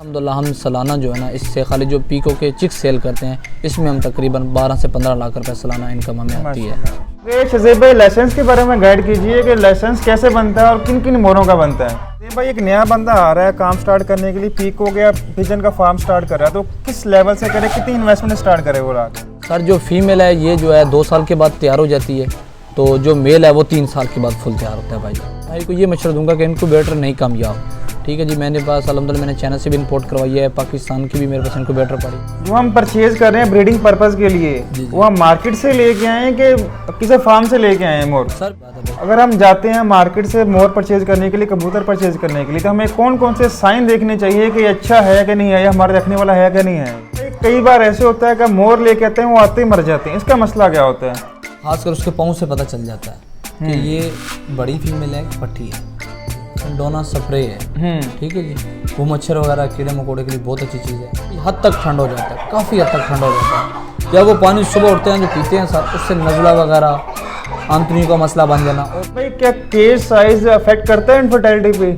अल्हम्दुलिल्लाह हम सालाना जो है ना इससे खाली जो पीको के चिक्स सेल करते हैं इसमें हम तकरीबन 12 से 15 लाख रुपए सालाना इनकम हमें आती है। ये शज़ीब भाई लाइसेंस के बारे में गाइड कीजिए कि लाइसेंस कैसे बनता है और किन किन मोरों का बनता है। शज़ीब भाई एक नया बंदा आ रहा है काम स्टार्ट करने के लिए, पीको या पिजन का फार्म स्टार्ट कर रहा है, तो किस लेवल से करे, कितनी इन्वेस्टमेंट स्टार्ट करे वो आगे? सर जो फीमेल है ये जो है 2 साल के बाद तैयार हो जाती है, तो जो मेल है वो 3 साल के बाद फुल तैयार होता है। भाई को ये मशवरा दूंगा कि इनक्यूबेटर नहीं कामयाब, ठीक है जी। मैंने पास अल्हम्दुलिल्लाह मैंने चाइना से भी इंपोर्ट करवाई है, पाकिस्तान की भी मेरे पास इनक्यूबेटर पड़ी। जो हम परचेज कर रहे हैं ब्रीडिंग पर्पज़ के लिए वो हम मार्केट से लेके आए हैं कि किसी फार्म से लेके आए हैं मोर? सर अगर हम जाते हैं मार्केट से मोर परचेज करने के लिए, कबूतर परचेज करने के लिए, तो हमें कौन कौन से साइन देखने चाहिए कि अच्छा है कि नहीं है, या हमारे रखने वाला है कि नहीं है? कई बार ऐसे होता है कि मोर लेके आते हैं वो आते ही मर जाते हैं, इसका मसला क्या होता है? खासकर उसके पाँव से पता चल जाता है कि ये बड़ी फीमेल है, पट्टी है, डोना स्प्रे है, ठीक है जी। वो मच्छर वगैरह कीड़े मकोड़े के लिए बहुत अच्छी चीज़ है। हद तक ठंड हो जाता है, काफ़ी हद तक ठंड हो जाता है। जब वो पानी सुबह उठते हैं जो पीते हैं सर, उससे नज़ला वगैरह आंतरियों का मसला बन जाना। और भाई क्या केज साइज अफेक्ट करता है इनफर्टिलिटी पे?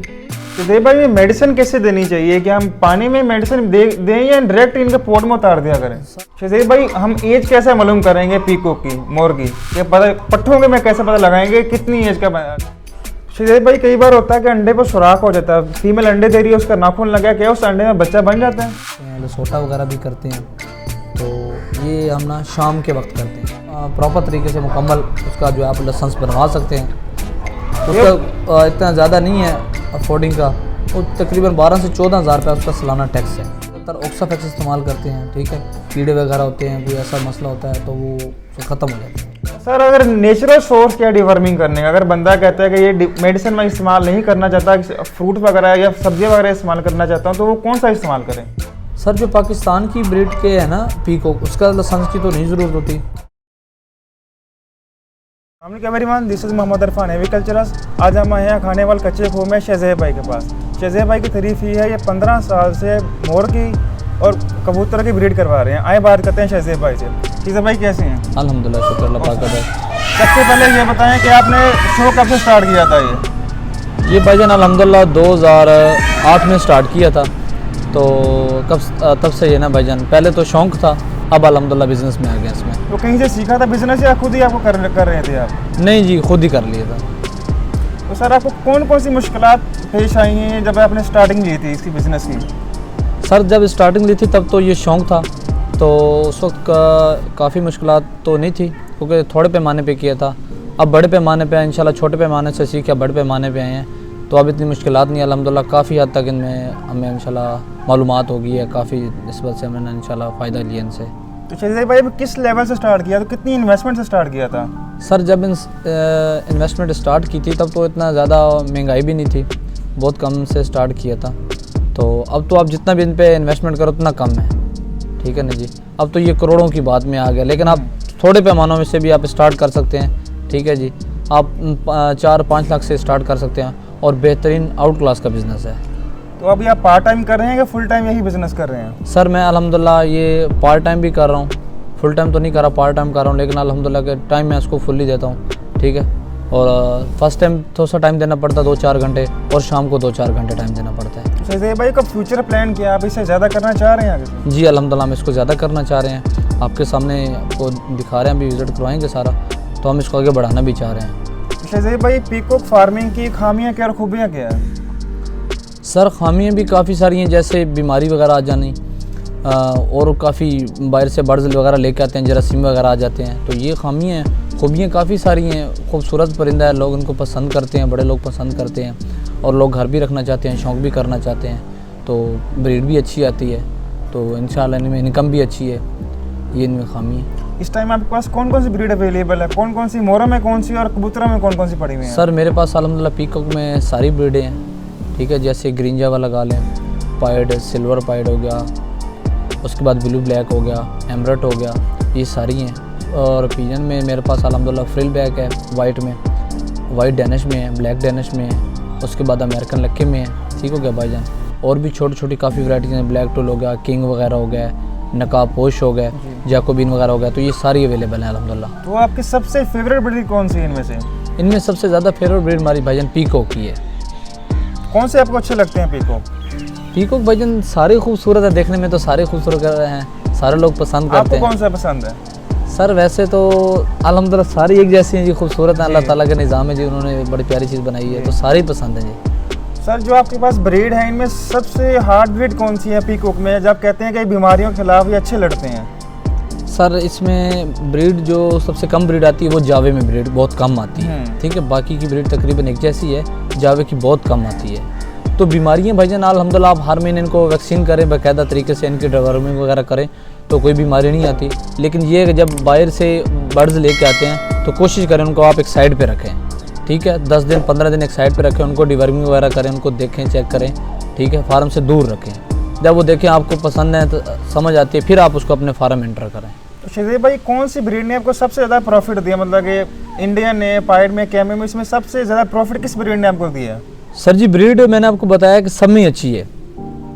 तो दे भाई ये मेडिसिन कैसे देनी चाहिए, कि हम पानी में मेडिसिन दें या डायरेक्ट इनके पोट में उतार दिया करें? शज़ीब भाई हम एज कैसे मालूम करेंगे पीको की, मोर की, ये पता पट्ठों के में कैसे पता लगाएंगे कितनी एज का? शज़ीब भाई कई बार होता है कि अंडे पर सुराख हो जाता है, फीमेल अंडे दे रही है, उसका नाखून लगा, क्या उस अंडे में बच्चा बन जाता है? लसोटा वगैरह भी करते हैं, तो ये हम ना शाम के वक्त करते हैं। प्रॉपर तरीके से मुकम्मल उसका जो है आप लाइसेंस बनवा सकते हैं। उसका इतना ज़्यादा नहीं है अफोर्डिंग का, वो तकरीबन 12 से 14 हज़ार रुपये उसका सालाना टैक्स है। ऑक्साफेक्स इस्तेमाल करते हैं, ठीक है। कीड़े वगैरह होते हैं, कोई ऐसा मसला होता है तो वो ख़त्म हो जाता है। सर अगर नेचुरल सोर्स क्या डिवर्मिंग करने का, अगर बंदा कहता है कि ये मेडिसिन मैं इस्तेमाल नहीं करना चाहता, फ्रूट वगैरह या सब्जियां वगैरह इस्तेमाल करना चाहता हूँ, तो वो कौन सा इस्तेमाल करें? सर जो पाकिस्तान की ब्रीड के है ना पीकॉक, उसका लाइसेंस की तो नहीं ज़रूरत होती। Cameraman this is Mohammad Irfan agricultures. आज हम आए हैं खाने वाले कच्चे खूह में शज़ीब भाई के पास। शज़ीब भाई की तारीफ ये है, ये 15 साल से मोर की और कबूतर की ब्रीड करवा रहे हैं। आए बात करते हैं शज़ीब भाई से। शज़ीब भाई कैसे हैं? अल्हम्दुलिल्लाह, शुक्र अल्लाह पाक का। सबसे पहले ये बताएं कि आपने शो कब से स्टार्ट किया था? ये भाईजान अल्हम्दुलिल्लाह 2008 में स्टार्ट किया था, तो तब से ये ना भाईजान, पहले तो शौक़ था, अब अल्हम्दुलिल्लाह बिज़नेस में आ गया इसमें। तो कहीं से सीखा था बिज़नेस या खुद ही आपको कर रहे थे आप? नहीं जी, खुद ही कर लिया था। तो सर आपको कौन कौन सी मुश्किलात पेश आई हैं जब आपने स्टार्टिंग ली थी इसकी बिज़नेस की? सर जब स्टार्टिंग ली थी तब तो ये शौक़ था, तो उस वक्त काफ़ी मुश्किलात तो नहीं थी, क्योंकि थोड़े पैमाने पे किया था। अब बड़े पैमाने पे इंशाल्लाह, छोटे पैमाने से सीख के बड़े पैमाने पे आए हैं, तो अब इतनी मुश्किलात नहीं। अल्हम्दुलिल्लाह काफ़ी हद तक इनमें हमें इंशाल्लाह मालूमात हो गई है, काफ़ी निस्बत से हमने इंशाल्लाह फ़ायदा लिया इनसे। तो शज़ीब भाई किस लेवल से स्टार्ट किया, तो कितनी इन्वेस्टमेंट से स्टार्ट किया था? सर जब इन्वेस्टमेंट स्टार्ट की थी तब तो इतना ज़्यादा महंगाई भी नहीं थी, बहुत कम से स्टार्ट किया था। तो अब तो आप जितना भी इन पे इन्वेस्टमेंट करो उतना कम है, ठीक है ना जी। अब तो ये करोड़ों की बात में आ गया, लेकिन आप थोड़े पैमानों में से भी आप स्टार्ट कर सकते हैं, ठीक है जी। आप 4-5 लाख से स्टार्ट कर सकते हैं, और बेहतरीन आउट क्लास का बिज़नेस है। तो अभी आप पार्ट टाइम कर रहे हैं या फुल टाइम यही बिज़नेस कर रहे हैं? सर मैं अल्हम्दुलिल्लाह ये पार्ट टाइम भी कर रहा हूँ, फुल टाइम तो नहीं कर रहा, पार्ट टाइम कर रहा हूँ, लेकिन अल्हम्दुलिल्लाह के टाइम मैं इसको फुल्ली देता हूँ, ठीक है। और फर्स्ट टाइम थोड़ा सा टाइम देना पड़ता है 2-4 घंटे, और शाम को 2-4 घंटे टाइम देना पड़ता है। तो शज़ीब भाई का फ्यूचर प्लान क्या है, आप इसे ज़्यादा करना चाह रहे हैं आगे? जी अल्हम्दुलिल्लाह हम इसको ज़्यादा करना चाह रहे हैं, आपके सामने आपको दिखा रहे हैं, अभी विज़िट करवाएंगे सारा, तो हम इसको आगे बढ़ाना भी चाह रहे हैं। शज़ीब भाई पीकॉक फार्मिंग की खामियां क्या और खूबियाँ क्या है? सर खामियाँ भी काफ़ी सारी हैं, जैसे बीमारी वगैरह आ जानी, और काफ़ी बाहर से बर्ड्स वगैरह लेके आते हैं, जरासीम वगैरह आ जाते हैं, तो ये खामियाँ हैं। खूबियाँ काफ़ी सारी हैं, खूबसूरत परिंदा है, लोग इनको पसंद करते हैं, बड़े लोग पसंद करते हैं, और लोग घर भी रखना चाहते हैं, शौक़ भी करना चाहते हैं, तो ब्रीड भी अच्छी आती है, तो इंशाल्लाह इनमें इनकम भी अच्छी है। ये इनमें खामी है। इस टाइम आपके पास कौन कौन सी ब्रीड अवेलेबल है, कौन कौन सी मोरों में कौन सी और कबूतरों में कौन कौन सी पड़ी हुई हैं? सर मेरे पास अल्हम्दुलिल्लाह पीकॉक में सारी ब्रीडें हैं, ठीक है। जैसे ग्रीन जावा लगा लें, पाइड, सिल्वर पाइड हो गया, उसके बाद ब्लू ब्लैक हो गया, एमरट हो गया, ये सारी हैं। और पिजन में मेरे पास अल्हम्दुलिल्लाह फ्रिल बैक है, वाइट में, वाइट डैनिश में है, ब्लैक डैनिश में है, उसके बाद अमेरिकन लक्के में है, ठीक हो गया भाईजान। और भी छोटी छोटी काफ़ी वैराइटीज़ हैं, ब्लैक टूल हो गया, किंग वगैरह हो गया, नकाब पोश हो गया, जैकोबिन वगैरह हो गया, तो ये सारी अवेलेबल हैं अल्हम्दुलिल्लाह। तो आपकी सबसे फेवरेट ब्रीड कौन सी है इनमें से? इनमें सबसे ज़्यादा फेवरेट ब्रीड हमारी भाईजान पीकॉक की है। कौन से आपको अच्छे लगते हैं पीकॉक? पीकॉक भाईजान सारे खूबसूरत है, देखने में तो सारे खूबसूरत हैं, सारे लोग पसंद करते आपको हैं। कौन सा पसंद है? सर वैसे तो अल्हम्दुलिल्लाह सारी एक जैसी हैं जी, खूबसूरत हैं, अल्लाह ताला का निज़ाम है जी, उन्होंने बड़ी प्यारी चीज़ बनाई है, तो सारे ही पसंद हैं जी। सर जो आपके पास ब्रीड है इनमें सबसे हार्ड ब्रीड कौन सी है पीकॉक में, जब कहते हैं कि बीमारियों के खिलाफ ये अच्छे लड़ते हैं? सर इसमें ब्रीड जो सबसे कम ब्रीड आती है वो जावे में ब्रीड बहुत कम आती है, ठीक है, बाकी की ब्रीड तकरीबन एक जैसी है, जावे की बहुत कम आती है। तो बीमारियां भाईजान अल्हम्दुलिल्लाह आप हर महीने इनको वैक्सीन करें, बाकायदा तरीके से इनकी डिवर्मिंग वगैरह करें तो कोई बीमारी नहीं आती। लेकिन ये है कि जब बाहर से बर्ड्स लेके आते हैं तो कोशिश करें उनको आप एक साइड पे रखें, ठीक है, 10 दिन 15 दिन एक साइड पे रखें, उनको डिवर्मिंग वगैरह करें, उनको देखें, चेक करें, ठीक है, फार्म से दूर रखें। जब वो देखें आपको पसंद है तो समझ आती है, फिर आप उसको अपने फार्म एंटर करें। तो शजीब भाई कौन सी ब्रीड ने आपको सबसे ज़्यादा प्रॉफिट दिया, मतलब कि इंडियन ने, पाइड में, कैमे में, इसमें सबसे ज़्यादा प्रॉफिट किस ब्रीड ने आपको दिया? सर जी ब्रीड मैंने आपको बताया कि सब में अच्छी है,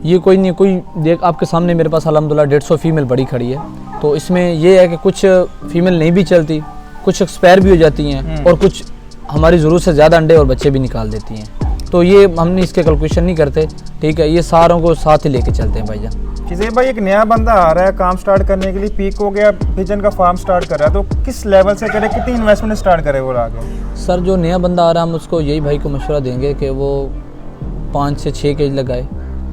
ये कोई नहीं, कोई देख आपके सामने मेरे पास अल्हम्दुलिल्लाह 150 फीमेल बड़ी खड़ी है, तो इसमें ये है कि कुछ फीमेल नहीं भी चलती, कुछ एक्सपायर भी हो जाती हैं और कुछ हमारी ज़रूरत से ज़्यादा अंडे और बच्चे भी निकाल देती हैं, तो ये हमने इसके कैलकुलेशन नहीं करते, ठीक है, ये सारों को साथ ही लेके चलते हैं भाईजान। शजीब भाई एक नया बंदा आ रहा है काम स्टार्ट करने के लिए, पीकॉक या पिजन का फार्म स्टार्ट कर रहा है, तो किस लेवल से करे, कितनी इन्वेस्टमेंट स्टार्ट करे वो आगे? सर जो नया बंदा आ रहा है हम उसको यही भाई को मशवरा देंगे कि वो 5 से 6 केज लगाए,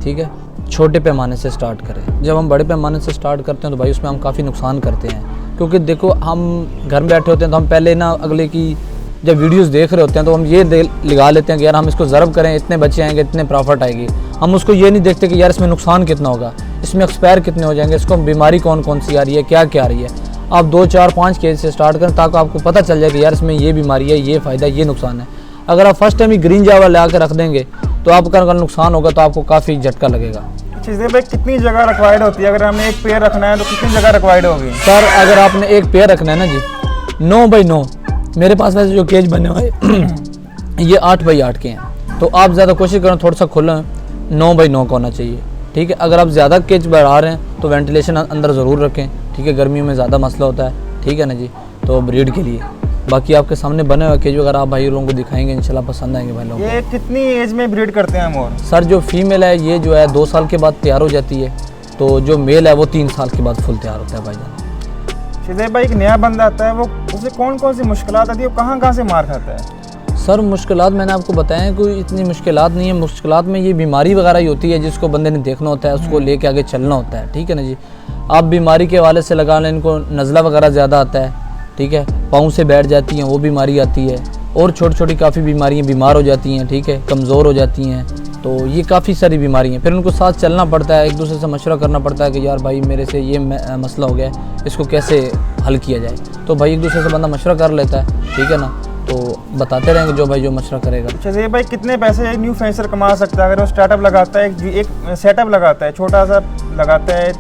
ठीक है, छोटे पैमाने से स्टार्ट करें। जब हम बड़े पैमाने से स्टार्ट करते हैं तो भाई उसमें हम काफ़ी नुकसान करते हैं, क्योंकि देखो हम घर में बैठे होते हैं तो हम पहले ना अगले की जब वीडियोस देख रहे होते हैं तो हम ये लगा लेते हैं कि यार हम इसको ज़रब करें, इतने बच्चे आएंगे, इतने प्रॉफिट आएगी, हम उसको ये नहीं देखते कि यार इसमें नुकसान कितना होगा, इसमें एक्सपायर कितने हो जाएंगे, इसको बीमारी कौन कौन सी आ रही है, क्या क्या आ रही है। आप 2 4 5 केज से स्टार्ट करें ताकि आपको पता चल जाए कि यार इसमें ये बीमारी है, ये फ़ायदा, ये नुकसान है। अगर आप फर्स्ट टाइम ही ग्रीन जावा ला कर रख देंगे तो आपका अगर नुकसान होगा तो आपको काफ़ी झटका लगेगा। शजीब भाई कितनी जगह रिक्वायर्ड होती है, अगर हमने एक पेयर रखना है तो कितनी जगह रिक्वायर्ड होगी? सर अगर आपने एक पेयर रखना है ना जी, 9 बाई 9, मेरे पास वैसे जो केज बने हुए हैं ये 8 बाई 8 के हैं, तो आप ज़्यादा कोशिश करें थोड़ा सा खुला 9 बाई 9 का होना चाहिए, ठीक है। अगर आप ज़्यादा केज बढ़ा रहे हैं तो वेंटिलेशन अंदर ज़रूर रखें, ठीक है, गर्मियों में ज़्यादा मसला होता है, ठीक है ना जी, तो ब्रीड के लिए। बाकी आपके सामने बने हुए केज अगर आप भाई लोगों को दिखाएंगे इंशाल्लाह पसंद आएंगे भाई लोगों को। ये कितनी एज में ब्रीड करते हैं हम? और सर जो फीमेल है ये जो है 2 साल के बाद तैयार हो जाती है, तो जो मेल है वो 3 साल के बाद फुल तैयार होता है भाईजान। शजीब भाई एक नया बंदा आता है, वो उसे कौन कौन सी मुश्किलात आती है, कहाँ कहाँ से मार खाता है? सर मुश्किलात मैंने आपको बताया है, कोई इतनी मुश्किलात नहीं है, मुश्किलात में ये बीमारी वगैरह ही होती है जिसको बंदे ने देखना होता है, उसको लेके आगे चलना होता है, ठीक है ना जी। आप बीमारी के हवाले से लगा लें, इनको नज़ला वगैरह ज़्यादा आता है, ठीक है, पाँव से बैठ जाती हैं वो बीमारी आती है, और छोटी छोटी काफ़ी बीमारियाँ, बीमार हो जाती हैं, ठीक है, कमज़ोर हो जाती हैं, तो ये काफ़ी सारी बीमारी हैं। फिर उनको साथ चलना पड़ता है, एक दूसरे से मशवरा करना पड़ता है कि यार भाई मेरे से ये मसला हो गया है, इसको कैसे हल किया जाए, तो भाई एक दूसरे से बंदा मशवरा कर लेता है, ठीक है ना, तो बताते रहेंगे जो भाई जो मशवरा करेगा। शजीब भाई कितने पैसे न्यू फेंसर कमा सकता है अगर वो स्टार्टअप लगाता है, एक सेटअप लगाता है, छोटा सा लगाता है,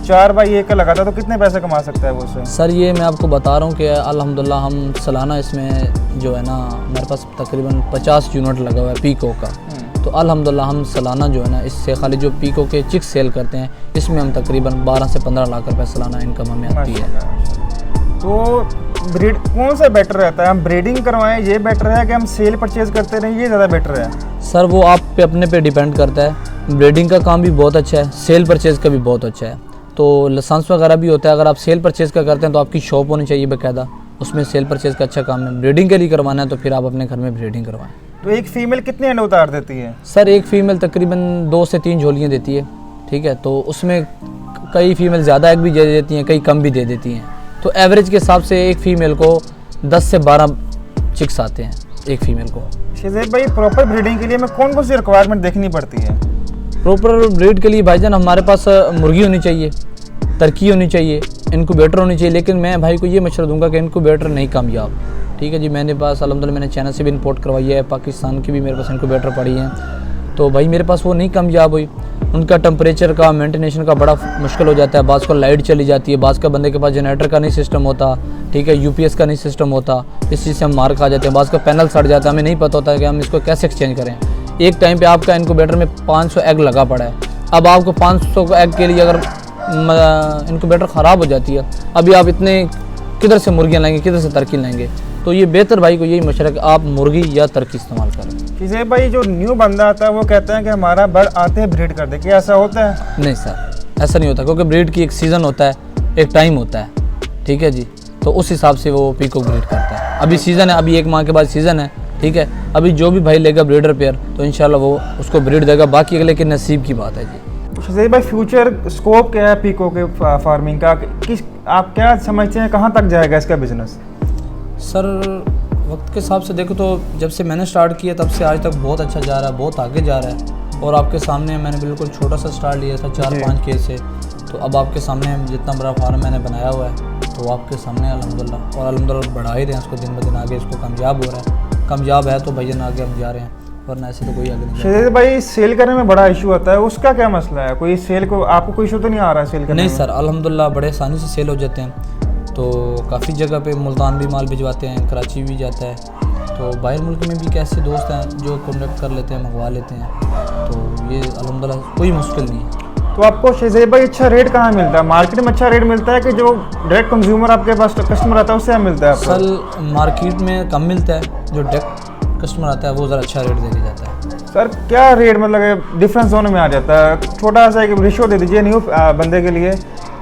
4 बाई 1 का लगाता है, तो कितने पैसे कमा सकता है वो उससे? सर ये मैं आपको बता रहा हूँ कि अल्हम्दुलिल्लाह हम सालाना इसमें जो है ना हमारे पास तकरीबन 50 यूनिट लगा हुआ है पीकॉक का, तो अल्हम्दुलिल्लाह हम सालाना जो है ना इससे खाली जो पीकॉक के चिक्स सेल करते हैं इसमें हम तकरीबन 12 से 15 लाख रुपए सालाना इनकम हमें आती है। तो ब्रीड कौन सा बेटर रहता है, हम ब्रीडिंग करवाएं ये बेटर है कि हम सेल परचेज करते रहें ये ज़्यादा बेटर है? सर वो आप पे अपने पे डिपेंड करता है, ब्रीडिंग का काम भी बहुत अच्छा है, सेल परचेज़ का भी बहुत अच्छा है, तो लाइसेंस वगैरह भी होता है। अगर आप सेल परचेज़ का करते हैं तो आपकी शॉप होनी चाहिए बाकायदा, उसमें सेल परचेज़ का अच्छा काम है। ब्रीडिंग के लिए करवाना है तो फिर आप अपने घर में ब्रीडिंग करवाएं। तो एक फ़ीमेल कितने अंडे उतार देती है? सर एक फ़ीमेल तकरीबन 2 से 3 झोलियाँ देती है, ठीक है, तो उसमें कई फ़ीमेल ज़्यादा एग भी दे देती हैं, कई कम भी दे देती हैं, तो एवरेज के हिसाब से एक फ़ीमेल को 10 से 12 चिक्स आते हैं एक फ़ीमेल को। शजीब भाई प्रॉपर ब्रीडिंग के लिए हमें कौन कौन सी रिक्वायरमेंट देखनी पड़ती है? प्रॉपर ब्रीड के लिए भाईजान हमारे पास मुर्गी होनी चाहिए, टर्की होनी चाहिए, इनक्यूबेटर होनी चाहिए, लेकिन मैं भाई को ये मशवरा दूंगा कि इनक्यूबेटर नहीं कामयाब, ठीक है जी। मैंने पास अल्हम्दुलिल्लाह मैंने चाइना से भी इंपोर्ट करवाई है, पाकिस्तान की भी मेरे पास इनक्यूबेटर पड़ी हैं, तो भाई मेरे पास वो नहीं कामयाब हुई। उनका टेम्परेचर का मेंटेनेशन का बड़ा मुश्किल हो जाता है, बाज़ को लाइट चली जाती है, बाज़ का बंदे के पास जनरेटर का नहीं सिस्टम होता, ठीक है, यूपीएस का नहीं सिस्टम होता, इस चीज़ से हम मार खा जाते हैं, बाज़ का पैनल सड़ जाता है, हमें नहीं पता होता कि हम इसको कैसे एक्सचेंज करें। एक टाइम पे आपका इनक्यूबेटर में 500 एग लगा पड़ा है, अब आपको 500 एग के लिए अगर इनक्यूबेटर ख़राब हो जाती है, अभी आप इतने किधर से मुर्गियाँ लाएंगे, किधर से टर्की लाएंगे। तो ये बेहतर भाई को यही मशवरा है कि आप मुर्गी या टर्की इस्तेमाल करें। किसी भाई जो न्यू बंदा आता है वो कहते हैं कि हमारा बर्ड आते हैं ब्रीड कर दे, क्या ऐसा होता है? नहीं सर, ऐसा नहीं होता, क्योंकि ब्रीड की एक सीज़न होता है, एक टाइम होता है, ठीक है जी। तो उस हिसाब से वो पीकॉक ब्रीड करता है। अभी सीज़न है, अभी 1 माह के बाद सीज़न है, ठीक है। अभी जो भी भाई लेगा ब्रीडर पेयर तो इंशाल्लाह वो उसको ब्रीड देगा, बाकी अगले के नसीब की बात है जी। शहज़ैद भाई फ्यूचर स्कोप क्या है पीकॉक के फार्मिंग का? आप क्या समझते हैं कहाँ तक जाएगा इसका बिजनेस? सर वक्त के हिसाब से देखो तो जब से मैंने स्टार्ट किया तब से आज तक बहुत अच्छा जा रहा है, बहुत आगे जा रहा है। और आपके सामने मैंने बिल्कुल छोटा सा स्टार्ट लिया था 4-5 के से, तो अब आपके सामने जितना बड़ा फार्म मैंने बनाया हुआ है तो आपके सामने अल्हम्दुलिल्लाह, और अल्हम्दुलिल्लाह बढ़ा ही रहे हैं इसको दिन ब दिन आगे, इसको कामयाब हो रहा है। कामयाब है तो भैया आगे हम जा रहे हैं, वरना ऐसे तो कोई आगे नहीं। शहज़ैद भाई सेल करने में बड़ा इशू आता है, उसका क्या मसला है? कोई सेल को आपको कोई इशू तो नहीं आ रहा है सेल करने नहीं में? सर, अल्हम्दुलिल्लाह बड़े आसानी से सेल हो जाते हैं। तो काफ़ी जगह पे मुल्तान भी माल भिजवाते हैं, कराची भी जाता है, तो बाहर मुल्क में भी कैसे दोस्त हैं जो कॉन्टेक्ट कर लेते हैं, मंगवा लेते हैं। तो ये अल्हम्दुलिल्लाह कोई मुश्किल नहीं है। तो आपको शहज़ैद भाई अच्छा रेट कहाँ मिलता है? मार्केट में अच्छा रेट मिलता है कि जो डायरेक्ट कंज्यूमर आपके पास कस्टमर आता है उससे मिलता है आपको? सर मार्केट में कम मिलता है, जो डायरेक्ट कस्टमर आता है वो ज़रा अच्छा रेट दे के जाता है। सर क्या रेट मतलब डिफरेंस जोन में आ जाता है? छोटा सा एक रेशियो दे दीजिए न्यू बंदे के लिए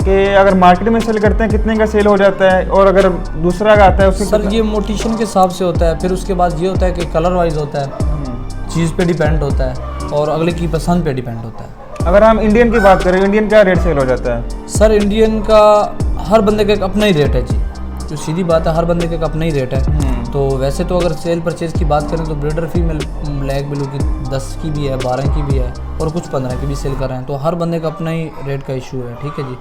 कि अगर मार्केट में सेल करते हैं कितने का सेल हो जाता है, और अगर दूसरा का आता है उससे सर ये मोटिशन के हिसाब से होता है। फिर उसके बाद ये होता है कि कलर वाइज होता है, चीज़ पे डिपेंड होता है और अगले की पसंद पे डिपेंड होता है। अगर हम इंडियन की बात करें, इंडियन क्या रेट सेल हो जाता है? सर इंडियन का हर बंदे का एक अपना ही रेट है जी, जो सीधी बात है, हर बंदे का एक अपना ही रेट है। तो वैसे तो अगर सेल परचेज़ की बात करें तो ब्रीडर फीमेल ब्लैक ब्लू की 10 की भी है, 12 की भी है और कुछ 15 की भी सेल कर रहे हैं। तो हर बंदे का अपना ही रेट का इशू है, ठीक है जी।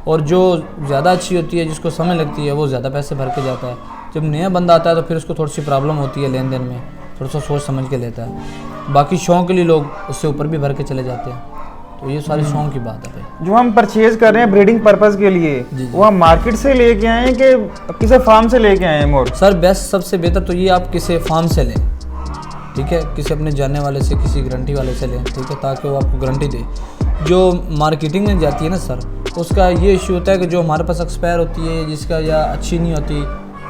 और जो ज़्यादा अच्छी होती है, जिसको समय लगती है, वो ज़्यादा पैसे भर के जाता है। जब नया बंदा आता है तो फिर उसको थोड़ी सी प्रॉब्लम होती है लेन देन में, थोड़ा सा सोच समझ के लेता है। बाकी शौक़ के लिए लोग उससे ऊपर भी भर के चले जाते हैं। तो ये सारी शौक़ की बात है भाई। जो हम परचेज कर रहे हैं ब्रीडिंग पर्पस के लिए, वो हम मार्केट से लेके आए हैं कि किसी फार्म से लेके आए हैं? मोर सर बेस्ट सबसे बेहतर तो ये आप किसी फार्म से लें, ठीक है, किसी अपने जानने वाले से, किसी गारंटी वाले से लें, ठीक है, ताकि वो आपको गारंटी दे। जो मार्केटिंग में जाती है ना सर, उसका ये इशू होता है कि जो हमारे पास एक्सपायर होती है, जिसका या अच्छी नहीं होती,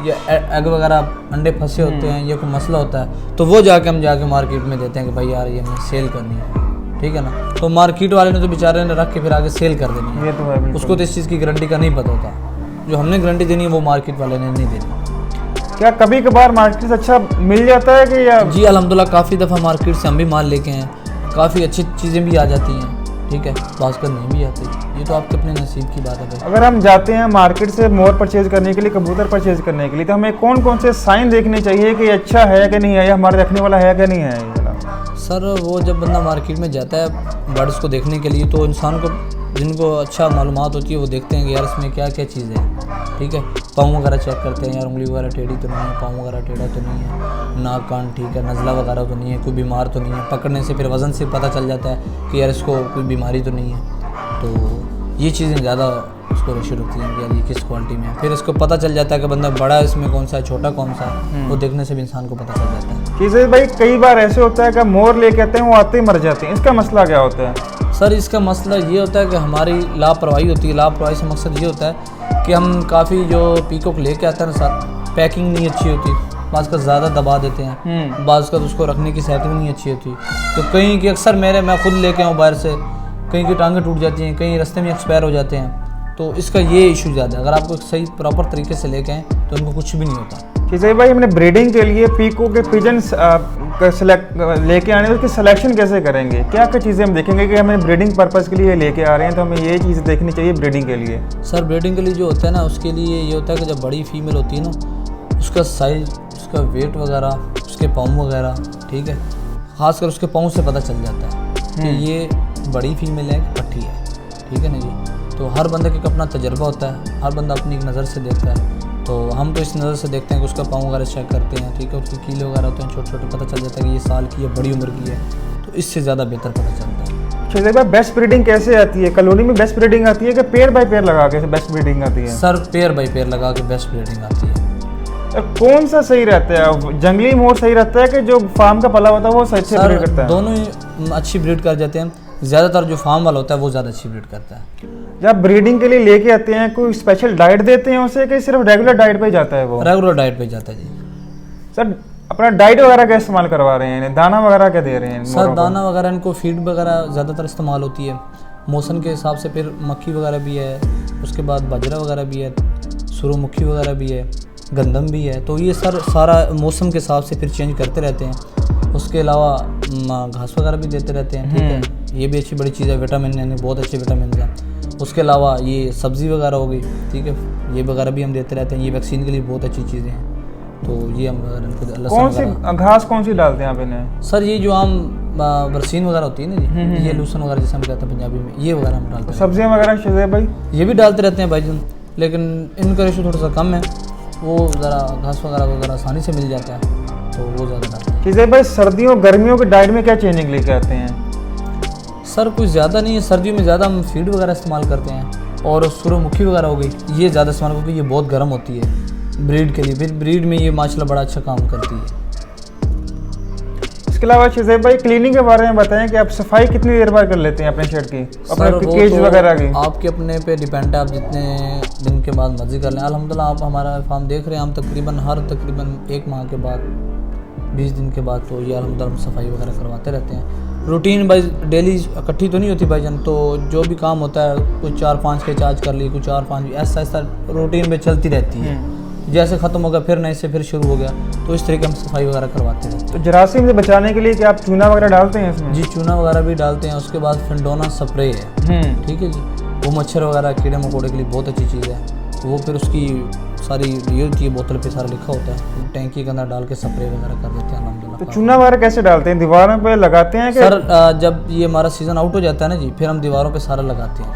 या एग वगैरह अंडे फंसे होते हैं, या कोई मसला होता है, तो वो हम जाके मार्केट में देते हैं कि भाई यार ये हमें सेल करनी है, ठीक है ना। तो मार्केट वाले ने तो बेचारे ने रख के फिर आगे सेल कर देनी है, ये तो है बिल्कुल। उसको तो इस चीज़ की गारंटी का नहीं पता होता। जो हमने गारंटी देनी है वो मार्केट वाले ने नहीं देनी। क्या कभी कभार मार्केट से अच्छा मिल जाता है कि या? जी अल्हम्दुलिल्लाह काफ़ी दफ़ा मार्केट से हम भी माल लेके हैं, काफ़ी अच्छी चीज़ें भी आ जाती हैं, ठीक है, बाज़ नहीं भी आती। ये तो आपके अपने नसीब की बात है भाई। अगर हम जाते हैं मार्केट से मोर परचेज करने के लिए, कबूतर परचेज करने के लिए, तो हमें कौन कौन से साइन देखने चाहिए कि अच्छा है कि नहीं है, या हमारे रखने वाला है कि नहीं है? सर वो जब बंदा मार्केट में जाता है बर्ड्स को देखने के लिए, तो इंसान को जिनको अच्छा मालूमात होती है वो देखते हैं कि यार इसमें क्या क्या चीज़ है, ठीक है। पाँव वगैरह चेक करते हैं, यार उंगली वगैरह टेढ़ी तो नहीं है, पाँव वगैरह टेढ़ा तो नहीं है, नाक कान ठीक है, नज़ला वगैरह तो नहीं है, कोई बीमार तो नहीं है। पकड़ने से फिर वज़न से पता चल जाता है कि यार इसको कोई बीमारी तो नहीं है। तो ये चीज़ें ज़्यादा उसको रेशो रखती हैं कि यार ये किस क्वालिटी में है। फिर इसको पता चल जाता है कि बंदा बड़ा इसमें कौन सा है, छोटा कौन सा है, वो देखने से भी इंसान को पता चल जाता है। किसी भाई कई बार ऐसे होता है कि मोर लेके आते हैं वो आते ही मर जाते हैं, इसका मसला क्या होता है? सर इसका मसला ये होता है कि हमारी लापरवाही होती है। लापरवाही से मकसद ये होता है कि हम काफ़ी जो पीकॉक लेके आते हैं ना सर, पैकिंग नहीं अच्छी होती, बाज़ का ज़्यादा दबा देते हैं, बाज़ का तो उसको रखने की सेटिंग नहीं अच्छी होती। तो कहीं की अक्सर मैं खुद लेके आऊँ बाहर से, कहीं की टांगें टूट जाती हैं, कहीं रास्ते में एक्सपायर हो जाते हैं। तो इसका ये इशू ज़्यादा है। अगर आपको सही प्रॉपर तरीके से लेके आएँ तो उनको कुछ भी नहीं होता। किसी भाई हमने ब्रीडिंग के लिए पीकॉक के पिजन्स लेके आने, उसकी सिलेक्शन कैसे करेंगे? क्या क्या चीज़ें हम देखेंगे कि हमें ब्रीडिंग पर्पस के लिए लेके आ रहे हैं तो हमें ये चीज़ देखनी चाहिए ब्रीडिंग के लिए? सर ब्रीडिंग के लिए जो होता है ना, उसके लिए ये होता है कि जब बड़ी फीमेल होती है ना, उसका साइज़, उसका वेट वगैरह, उसके पाँव वगैरह, ठीक है, ख़ासकर उसके पाँव से पता चल जाता है कि ये बड़ी फीमेल है कि पट्टी है, ठीक है ना जी। तो हर बंदे का अपना तजर्बा होता है, हर बंदा अपनी एक नज़र से देखता है। तो हम तो इस नज़र से देखते हैं कि उसका पाँव वगैरह चेक करते हैं, ठीक है, उसके कीले वगैरह होते हैं छोटे छोटे, पता चल जाता है कि ये साल की है, बड़ी उम्र की है। तो इससे ज़्यादा बेहतर पता चलता है। शहज़ैद भाई बेस्ट ब्रीडिंग कैसे आती है? कॉलोनी में बेस्ट ब्रीडिंग आती है कि पेयर बाय पेयर लगा के बेस्ट ब्रीडिंग आती है? सर पेयर बाय पेयर लगा के बेस्ट ब्रीडिंग आती है। कौन सा सही रहता है? जंगली मोर सही रहता है कि जो फार्म का पला होता है वो सही से ब्रीड करता है? दोनों ही अच्छी ब्रीड कर जाते हैं। ज़्यादातर जो फार्म वाला होता है वो ज़्यादा अच्छी ब्रीड करता है। जब ब्रीडिंग के लिए लेके आते हैं कोई स्पेशल डाइट देते हैं उसे कि सिर्फ रेगुलर डाइट पे जाता है वो? रेगुलर डाइट पे जाता है जी। सर अपना डाइट वगैरह क्या इस्तेमाल करवा रहे हैं इन्हें? दाना वगैरह क्या दे रहे हैं सर दाना वगैरह इनको फीड वगैरह ज़्यादातर इस्तेमाल होती है मौसम के हिसाब से, फिर मक्की वगैरह भी है, उसके बाद बाजरा वगैरह भी है, सूरजमुखी वगैरह भी है, गंदम भी है। तो ये सर सारा मौसम के हिसाब से फिर चेंज करते रहते हैं। उसके अलावा घास वगैरह भी देते रहते हैं, ठीक है। ये भी अच्छी बड़ी चीज़ है, विटामिन यानी बहुत अच्छे विटामिन हैं। उसके अलावा ये सब्ज़ी वगैरह हो गई, ठीक है, ये वगैरह भी हम देते रहते हैं। ये वैक्सीन के लिए बहुत अच्छी चीज़ें हैं। तो ये हम अगर इनको कौन सी घास कौन सी डालते हैं आप इन्हें? सर ये जो हम बरसीन वगैरह होती है ना जी, ये लूसन वगैरह जिसे हम कहते हैं पंजाबी में, ये वगैरह हम डालते हैं। सब्जियां वगैरह शज़ैब भाई? ये भी डालते रहते हैं भाईजान, लेकिन इनका रेशो थोड़ा सा कम है, वो ज़रा घास वगैरह आसानी से मिल जाता है, तो वो ज़्यादा डालते हैं। शज़ैब भाई सर्दियों गर्मियों के डाइट में क्या चेंजिंग लेके आते हैं? सर कुछ ज़्यादा नहीं है, सर्दियों में ज़्यादा हम फीड वगैरह इस्तेमाल करते हैं। और सूरजमुखी वगैरह हो गई, ये ज़्यादा इस्तेमाल क्योंकि ये बहुत गर्म होती है ब्रीड के लिए, फिर ब्रीड में ये माशाल्लाह बड़ा अच्छा काम करती है। इसके अलावा शज़ैब भाई क्लीनिंग के बारे में बताएं कि आप सफाई कितनी देर बाद कर लेते हैं अपने शेड की, अपने केज वगैरह की? आपके अपने पे डिपेंड है, आप जितने दिन के बाद मर्जी कर लें। अल्हम्दुलिल्लाह आप हमारा फार्म देख रहे हैं, हम तकरीबन 1 माह के बाद 20 दिन के बाद तो ये अल्हम्दुलिल्लाह सफाई वगैरह करवाते रहते हैं। रूटीन भाई डेली इकट्ठी तो नहीं होती भाईजान, तो जो भी काम होता है कुछ 4-5 के चार्ज कर ली, कुछ 4-5 ऐसा रूटीन में चलती रहती है। जैसे ख़त्म हो गया फिर नए से फिर शुरू हो गया, तो इस तरीके हम सफाई वगैरह करवाते हैं। तो जरासीम से बचाने के लिए क्या आप चूना वगैरह डालते हैं इसमें? जी चूना वगैरह भी डालते हैं। उसके बाद फिंडोना स्प्रे है, ठीक है जी, वो मच्छर वगैरह कीड़े मकोड़े के लिए बहुत अच्छी चीज़ है। वो फिर उसकी सारी ये होती है, बोतल पे सारा लिखा होता है, टैंकी के अंदर डाल के स्प्रे वगैरह कर देते हैं अल्हम्दुलिल्लाह। तो चूना वगैरह कैसे डालते हैं? दीवारों पे लगाते हैं कि? सर जब ये हमारा सीज़न आउट हो जाता है ना जी, फिर हम दीवारों पे सारा लगाते हैं,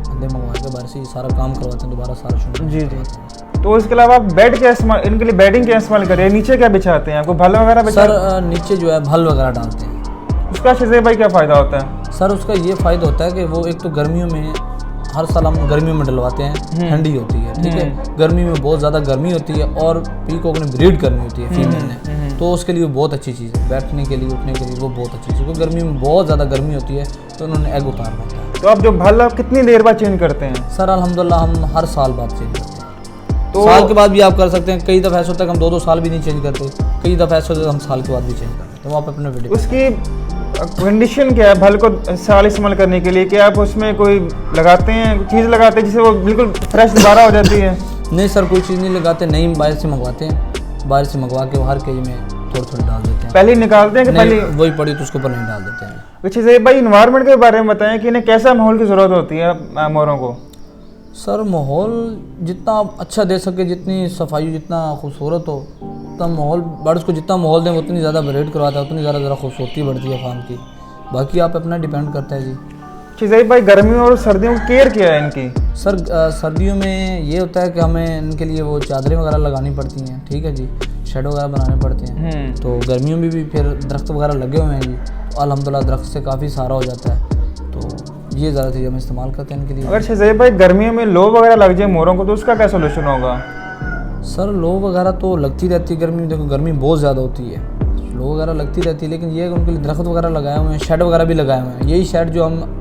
बंदे मंगवा के बाहर से ये सारा काम करवाते हैं, दोबारा सारा शुरू। जी जी। तो इसके अलावा आप बेड क्या इस्तेमाल, इनके लिए बेडिंग क्या इस्तेमाल करें? नीचे क्या बिछाते हैं? आपको भल वगैरह बिछा? सर नीचे जो है भल वगैरह डालते हैं। उसका शज़ैब भाई क्या फ़ायदा होता है? सर उसका ये फ़ायदा होता है कि वो एक तो गर्मियों में हर साल हम गर्मियों में डलवाते हैं, ठंडी होती है, ठीक है। गर्मी में बहुत ज़्यादा गर्मी होती है और पीकॉक ने ब्रीड करनी होती है फीमेल ने, तो उसके लिए बहुत अच्छी चीज़ है, बैठने के लिए उठने के लिए वो बहुत अच्छी चीज़ है, क्योंकि गर्मी में बहुत ज़्यादा गर्मी होती है तो उन्होंने एग उतारना होता है। तो आप जो भल आप कितनी देर बाद चेंज करते हैं? सर अल्हम्दुलिल्लाह हम हर साल बाद चेंज करते हैं। तो साल के बाद भी आप कर सकते हैं, कई दफ़ा ऐसा होता है कि हम 2-2 साल भी नहीं चेंज करते, कई दफ़ा ऐसा होता है हम साल के बाद भी चेंज करते हैं। तो आप अपने वीडियो उसकी कंडीशन क्या है भल को साल इस्तेमाल करने के लिए? क्या आप उसमें कोई लगाते हैं, चीज़ लगाते हैं जिससे वो बिल्कुल फ्रेश दोबारा हो जाती है? नहीं सर कोई चीज़ नहीं लगाते, नहीं बाहर से मंगवाते हैं, बाहर से मंगवा के हर केज में थोड़ी डाल देते हैं। पहले ही निकालते हैं कि पहले वही पड़ी तो उसके ऊपर नहीं डाल देते हैं। अच्छा से भाई इन्वायरमेंट के बारे में बताएं कि इन्हें कैसा माहौल की ज़रूरत होती है मोरों को? सर माहौल जितना आप अच्छा दे सके, जितनी सफाई जितना खूबसूरत हो, उतना माहौल बर्ड्स को जितना माहौल दें उतनी ज़्यादा ब्रीड करवाता है, उतनी ज़्यादा खूबसूरती बढ़ती है फार्म की। बाकी आप अपना डिपेंड करता है जी। शज़ैब भाई गर्मियों और सर्दियों की केयर क्या है इनकी? सर सर्दियों में ये होता है कि हमें इनके लिए वो चादरें वगैरह लगानी पड़ती हैं, ठीक है जी, शेड वगैरह बनाने पड़ते हैं। तो गर्मियों में भी फिर दरख्त वगैरह लगे हुए हैं जी, तो अल्हम्दुलिल्लाह दरख्त से काफ़ी सारा हो जाता है, तो ये ज़्यादा चीज़ हम इस्तेमाल करते हैं इनके लिए। अगर शज़ैब भाई गर्मियों में लो वगैरह लग जाए मोरों को तो उसका क्या सोल्यूशन होगा? सर लो वगैरह तो लगती रहती है गर्मी में, देखो गर्मी बहुत ज़्यादा होती है, लो वगैरह लगती रहती है, लेकिन ये है कि उनके लिए दरख्त वगैरह लगाए हुए हैं, शेड वगैरह भी लगाए हुए हैं। यही शेड जो हम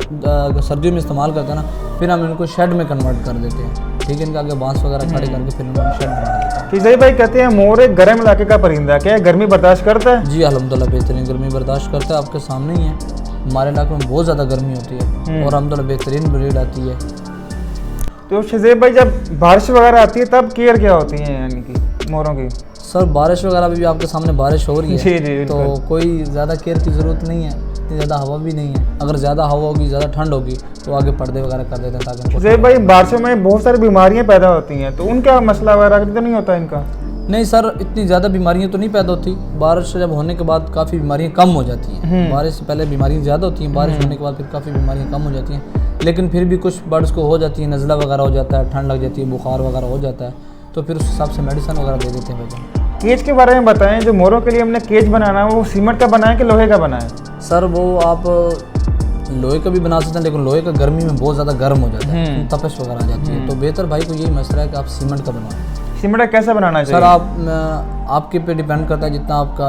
सर्दियों में इस्तेमाल करते हैं ना, फिर हम इनको शेड में कन्वर्ट कर देते हैं, ठीक है। इनके आगे बांस वगैरह खड़े करके फिर इनको शेड बना देते हैं। शज़ैब भाई कहते हैं मोर एक गर्म इलाके का परिंदा, क्या गर्मी बर्दाश्त करता है? जी अल्हम्दुलिल्लाह बेहतरीन गर्मी बर्दाश्त करता है, आपके सामने ही है। हमारे इलाके में बहुत ज़्यादा गर्मी होती है और अल्हम्दुलिल्लाह बेहतरीन ब्रीड आती है। तो शज़ैब भाई जब बारिश वगैरह आती है तब केयर क्या होती है यानी कि मोरों की? सर बारिश वगैरह भी आपके सामने बारिश हो रही है जी जी, तो कोई ज़्यादा केयर की ज़रूरत नहीं है, इतनी ज़्यादा हवा भी नहीं है। अगर ज़्यादा हवा होगी, ज़्यादा ठंड होगी तो आगे पर्दे वगैरह कर देते हैं ताकि। शज़ैब भाई बारिशों में बहुत सारी बीमारियां पैदा होती हैं, तो उनका मसला वगैरह तो नहीं होता इनका? नहीं सर इतनी ज़्यादा बीमारियां तो नहीं पैदा होती, बारिश जब होने के बाद काफ़ी बीमारियां कम हो जाती हैं। बारिश से पहले बीमारियां ज़्यादा होती हैं, बारिश होने के बाद फिर काफ़ी बीमारियां कम हो जाती हैं, लेकिन फिर भी कुछ बर्ड्स को हो जाती है, नज़ला वगैरह हो जाता है, ठंड लग जाती है, बुखार वगैरह हो जाता है, तो फिर उस हिसाब से मेडिसिन वगैरह दे देते हैं भाई। केज के बारे में बताएं, जो मोरों के लिए हमने केज बनाना है वो सीमेंट का बनाए कि लोहे का बनाए? सर वो आप लोहे का भी बना सकते हैं, लेकिन लोहे का गर्मी में बहुत ज़्यादा गर्म हो जाता है, तपश वगैरह आ जाती है, तो बेहतर भाई को यही मसला है कि आप सीमेंट का बनाएं। सीमेंट का कैसा बनाना चाहिए? सर आप आपके पे डिपेंड करता है, जितना आपका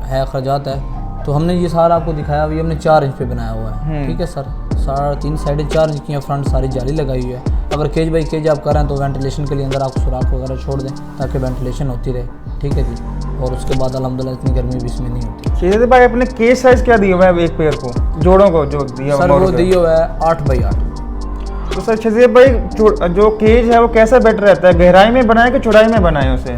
है अखराजात है तो हमने ये सारा आपको दिखाया, अभी हमने 4 इंच पे बनाया हुआ है, ठीक है सर। 3.5 साइडें 4 इंच की हैं, फ्रंट सारी जाली लगाई हुई है। अगर केज बाई केज आप करें तो वेंटिलेशन के लिए अंदर आप सुराख वगैरह छोड़ दें ताकि वेंटिलेशन होती रहे, ठीक है जी। और उसके बाद अल्हम्दुलिल्लाह इतनी गर्मी भी इसमें नहीं होती। शेजादी भाई अपने केज साइज क्या दिया हुआ है एक पेयर को, जोड़ों को जो दिया सर वो दिया हुआ है 8 बाई 8। तो सर शेजादी भाई जो केज है वो कैसा बेटर रहता है, गहराई में बनाए कि चौड़ाई में बनाए उसे?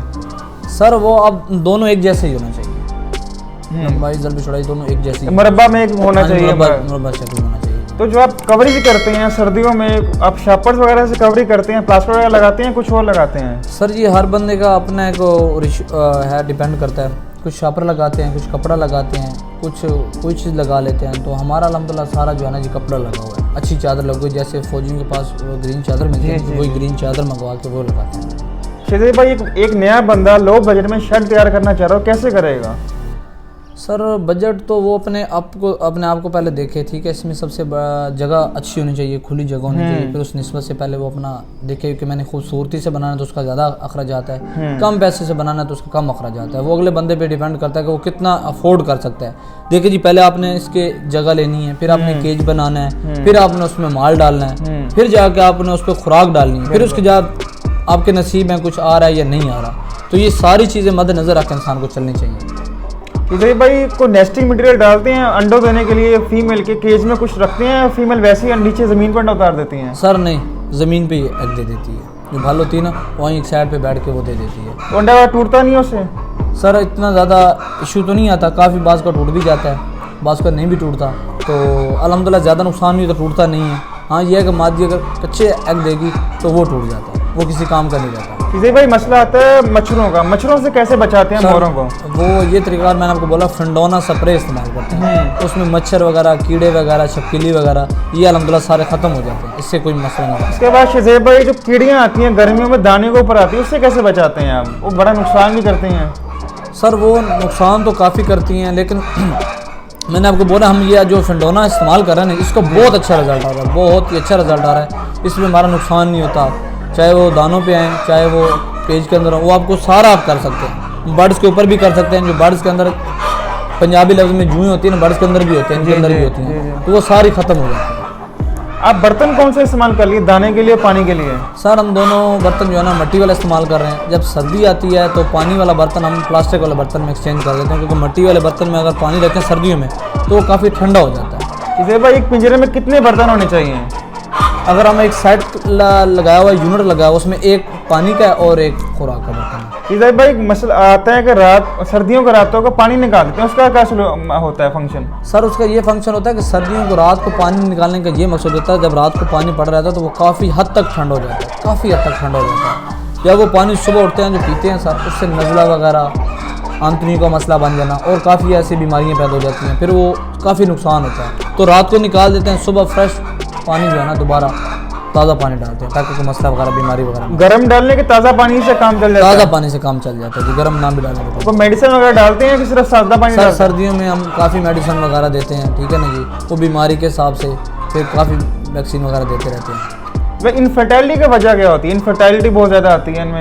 सर वो अब दोनों एक जैसे ही होना चाहिए, लंबाई जल्दी चौड़ाई दोनों एक जैसी, मुरब्बा में एक होना चाहिए, मुरब्बा शक्ल होना चाहिए। तो जो आप कवरेज करते हैं सर्दियों में, आप शापर्स वगैरह से कवरेज करते हैं, प्लास्टर वगैरह लगाते हैं, कुछ और लगाते हैं? सर ये हर बंदे का अपना एक है, डिपेंड करता है। कुछ शापर लगाते हैं, कुछ कपड़ा लगाते हैं, कुछ कोई चीज़ लगा लेते हैं। तो हमारा अल्हम्दुलिल्लाह सारा जो है ना जी कपड़ा लगा हुआ है, अच्छी चादर लगी हुई, जैसे फौजियों के पास ग्रीन चादर मिलती है, वही ग्रीन चादर मंगवा के वो लगाते हैं। शेजादी भाई एक नया बंदा लो बजट में शर्ट तैयार करना चाह रहा हो, कैसे करेगा? सर बजट तो वो अपने आप को पहले देखे, ठीक है। इसमें सबसे बड़ा जगह अच्छी होनी चाहिए, खुली जगह होनी चाहिए। फिर उस निस्बत से पहले वो अपना देखे कि मैंने खूबसूरती से बनाना है तो उसका ज़्यादा अखराज आता है, कम पैसे से बनाना है तो उसका कम अखराज आता है। वो अगले बंदे पे डिपेंड करता है कि वो कितना अफोर्ड कर सकता है। देखिए जी, पहले आपने इसके जगह लेनी है, फिर आपने केज बनाना है, फिर आपने उसमें माल डालना है, फिर जाके आपने उस पर खुराक डालनी है, फिर उसके बाद आपके नसीब में कुछ आ रहा है या नहीं आ रहा। तो ये सारी चीज़ें मद्देनज़र रख के इंसान को चलनी चाहिए। इधर भाई को नेस्टिंग मटेरियल डालते हैं अंडों देने के लिए, फीमेल के केज में कुछ रखते हैं, फीमेल वैसे ही नीचे ज़मीन पर अंडा उतार देती हैं? सर नहीं, ज़मीन पे ही एग दे देती है, जो भाल होती है ना वहीं एक साइड पे बैठ के वो दे देती है। तो अंडा टूटता नहीं है उससे? सर इतना ज़्यादा इशू तो नहीं आता, काफ़ी बाज़ का टूट भी जाता है, बाज़ का नहीं भी टूटता। तो अल्हम्दुलिल्लाह ज़्यादा नुकसान नहीं होता, टूटता नहीं है। हाँ ये है कि मादी अगर कच्चे एग देगी तो वो टूट जाता है, वो किसी काम का नहीं रहता। इसे भाई मसला आता है मच्छरों का, मच्छरों से कैसे बचाते हैं मोरों को? वो ये तरीका मैंने आपको बोला, फिंडोना स्प्रे इस्तेमाल करते हैं, उसमें मच्छर वगैरह, कीड़े वगैरह, छिपकली वगैरह ये अल्हम्दुलिल्लाह सारे ख़त्म हो जाते हैं, इससे कोई मसला नहीं। इसके बाद शेज़ेब भाई जो कीड़ियाँ आती हैं गर्मियों में दाने के ऊपर आती है, उससे कैसे बचाते हैं आप? वो बड़ा नुकसान भी करती हैं। सर वो नुकसान तो काफ़ी करती हैं, लेकिन मैंने आपको बोला हम ये जो फिंडोना इस्तेमाल कर रहे हैं इसको बहुत अच्छा रिजल्ट आ रहा है, बहुत ही अच्छा रिजल्ट आ रहा है। इसमें हमारा नुकसान नहीं होता, चाहे वो दानों पे आए, चाहे वो पेज के अंदर हो, वो आपको सारा आप कर सकते हैं। बर्ड्स के ऊपर भी कर सकते हैं, जो बर्ड्स के अंदर पंजाबी लफ्ज़ में जुएँ होती है ना, बर्ड्स के अंदर भी होते हैं, इनके अंदर भी होती हैं, तो वो सारी ख़त्म हो जाती है। आप बर्तन कौन से इस्तेमाल कर लिए, दाने के लिए, पानी के लिए? सर हम दोनों बर्तन जो है ना मिट्टी वाला इस्तेमाल कर रहे हैं। जब सर्दी आती है तो पानी वाला बर्तन हम प्लास्टिक वाले बर्तन में एक्सचेंज कर देते हैं, क्योंकि मिट्टी वाले बर्तन में अगर पानी रखें सर्दियों में तो वो काफ़ी ठंडा हो जाता है। इसे भाई एक पिंजरे में कितने बर्तन होने चाहिए? अगर हम एक साइड लगाया हुआ यूनिट लगाया हुआ, उसमें एक पानी का है और एक खुराक का बर्तन है। इधर भाई मसला आता है कि रात सर्दियों को रातों को पानी निकाल देते हैं, उसका क्या होता है फंक्शन? सर उसका ये फंक्शन होता है कि सर्दियों को रात को पानी निकालने का ये मकसद होता है, जब रात को पानी पड़ रहा था तो वो काफ़ी हद तक ठंड हो जाता है, काफ़ी हद तक ठंड हो जाता है। जब वो पानी सुबह उठते हैं जो पीते हैं सर, उससे नज़ला वगैरह, आंतनी का मसला बन जाना और काफ़ी ऐसी बीमारियाँ पैदा हो जाती हैं, फिर वो काफ़ी नुकसान होता है। तो रात को निकाल देते हैं, सुबह फ्रेश पानी जो है ना दोबारा ताज़ा पानी डालते हैं ताकि कोई मसला वगैरह बीमारी वगैरह। गर्म डालने के ताज़ा पानी से काम चल जाता है? ताज़ा पानी से काम चल जाता है जी, गर्म ना भी डालने तो मेडिसिन वगैरह डालते हैं कि सिर्फ सादा पानी? सर सर्दियों में हम काफ़ी मेडिसिन वगैरह देते हैं, ठीक है ना जी, वो बीमारी के हिसाब से फिर काफ़ी वैक्सीन वगैरह देते रहते हैं। वह इनफर्टिलिटी की वजह क्या होती है? इनफर्टिलिटी बहुत ज़्यादा आती है इनमें।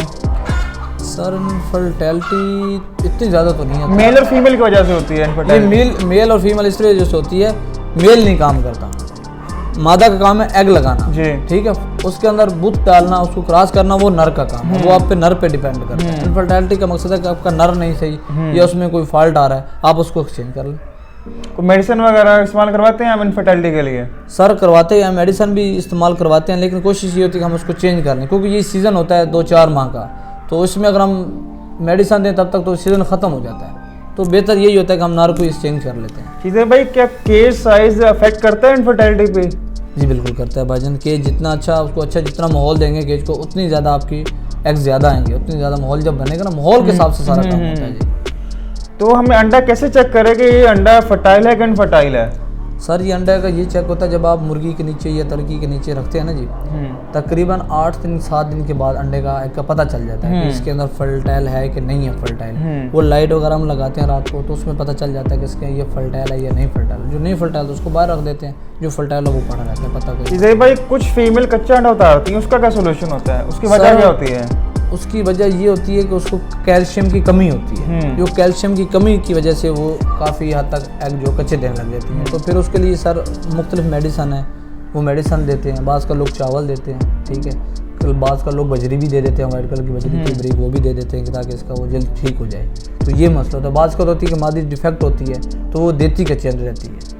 सर इनफर्टिलिटी इतनी ज़्यादा तो नहीं है, मेल और फीमेल की वजह से होती है इनफर्टिलिटी। मेल और फीमेल इस वजह से होती है, मेल नहीं काम करता, मादा का काम है एग लगाना जी, ठीक है, उसके अंदर बुत डालना, उसको क्रॉस करना वो नर का काम है, वो आप पे नर पे डिपेंड करता है। इनफर्टिलिटी का मकसद है कि आपका नर नहीं सही या उसमें कोई फॉल्ट आ रहा है, आप उसको एक्सचेंज कर लें। तो मेडिसिन वगैरह इस्तेमाल करवाते हैं हम इनफर्टिलिटी के लिए? सर करवाते हैं, मेडिसिन भी इस्तेमाल करवाते हैं, लेकिन कोशिश ये होती है कि हम उसको चेंज कर लें, क्योंकि ये सीज़न होता है 2-4 माह का, तो इसमें अगर हम मेडिसिन दें तब तक तो सीज़न ख़त्म हो जाता है। तो बेहतर यही होता है कि हम नर को एक्सचेंज कर लेते हैं। चीज़ें भाई क्या केज साइज अफेक्ट करता है इनफर्टिलिटी पे? जी बिल्कुल करता है भाईजान। केज जितना अच्छा उसको अच्छा जितना माहौल देंगे केज को, उतनी ज़्यादा आपकी एग्स ज़्यादा आएंगे, उतनी ज़्यादा माहौल जब बनेगा ना, माहौल के हिसाब से सारा काम होता है जी। तो हमें अंडा कैसे चेक करें कि ये अंडा फर्टाइल है कि इनफर्टाइल है? सर ये अंडा का ये चेक होता है जब आप मुर्गी के नीचे या तरकी के नीचे रखते हैं ना जी, तकरीबन 8-7 दिन के बाद अंडे का एक का पता चल जाता है कि इसके अंदर फर्टाइल है कि नहीं है फर्टाइल। वो लाइट वगैरह हम लगाते हैं रात को, तो उसमें पता चल जाता है कि इसके ये फर्टाइल है या नहीं फर्टाइल। जो नहीं फर्टाइल तो उसको बाहर रख देते हैं, जो फर्टाइल है वो पड़ा रहता है, पता कर। भाई कुछ फीमेल कच्चा अंडा उतारती है, उसका क्या सोल्यूशन होता है, उसकी वजह क्या होती है? उसकी वजह ये होती है कि उसको कैल्शियम की कमी होती है। जो कैल्शियम की कमी की वजह से वो काफ़ी हद तक एग जो कच्चे देने लग जाती हैं। तो फिर उसके लिए सर मुख्तलिफ मेडिसन है, वो मेडिसन देते हैं। बाज़ का लोग चावल देते हैं, ठीक है, बाज़ का लोग बजरी भी दे देते हैं, वाइट कलर की बजरी की ब्रेक वो भी दे देते हैं ताकि इसका वो जल्द ठीक हो जाए। तो ये मसला होता है। बाज़ का होती है कि मादी डिफेक्ट होती है तो वो देती कच्चे अंडे रहती है।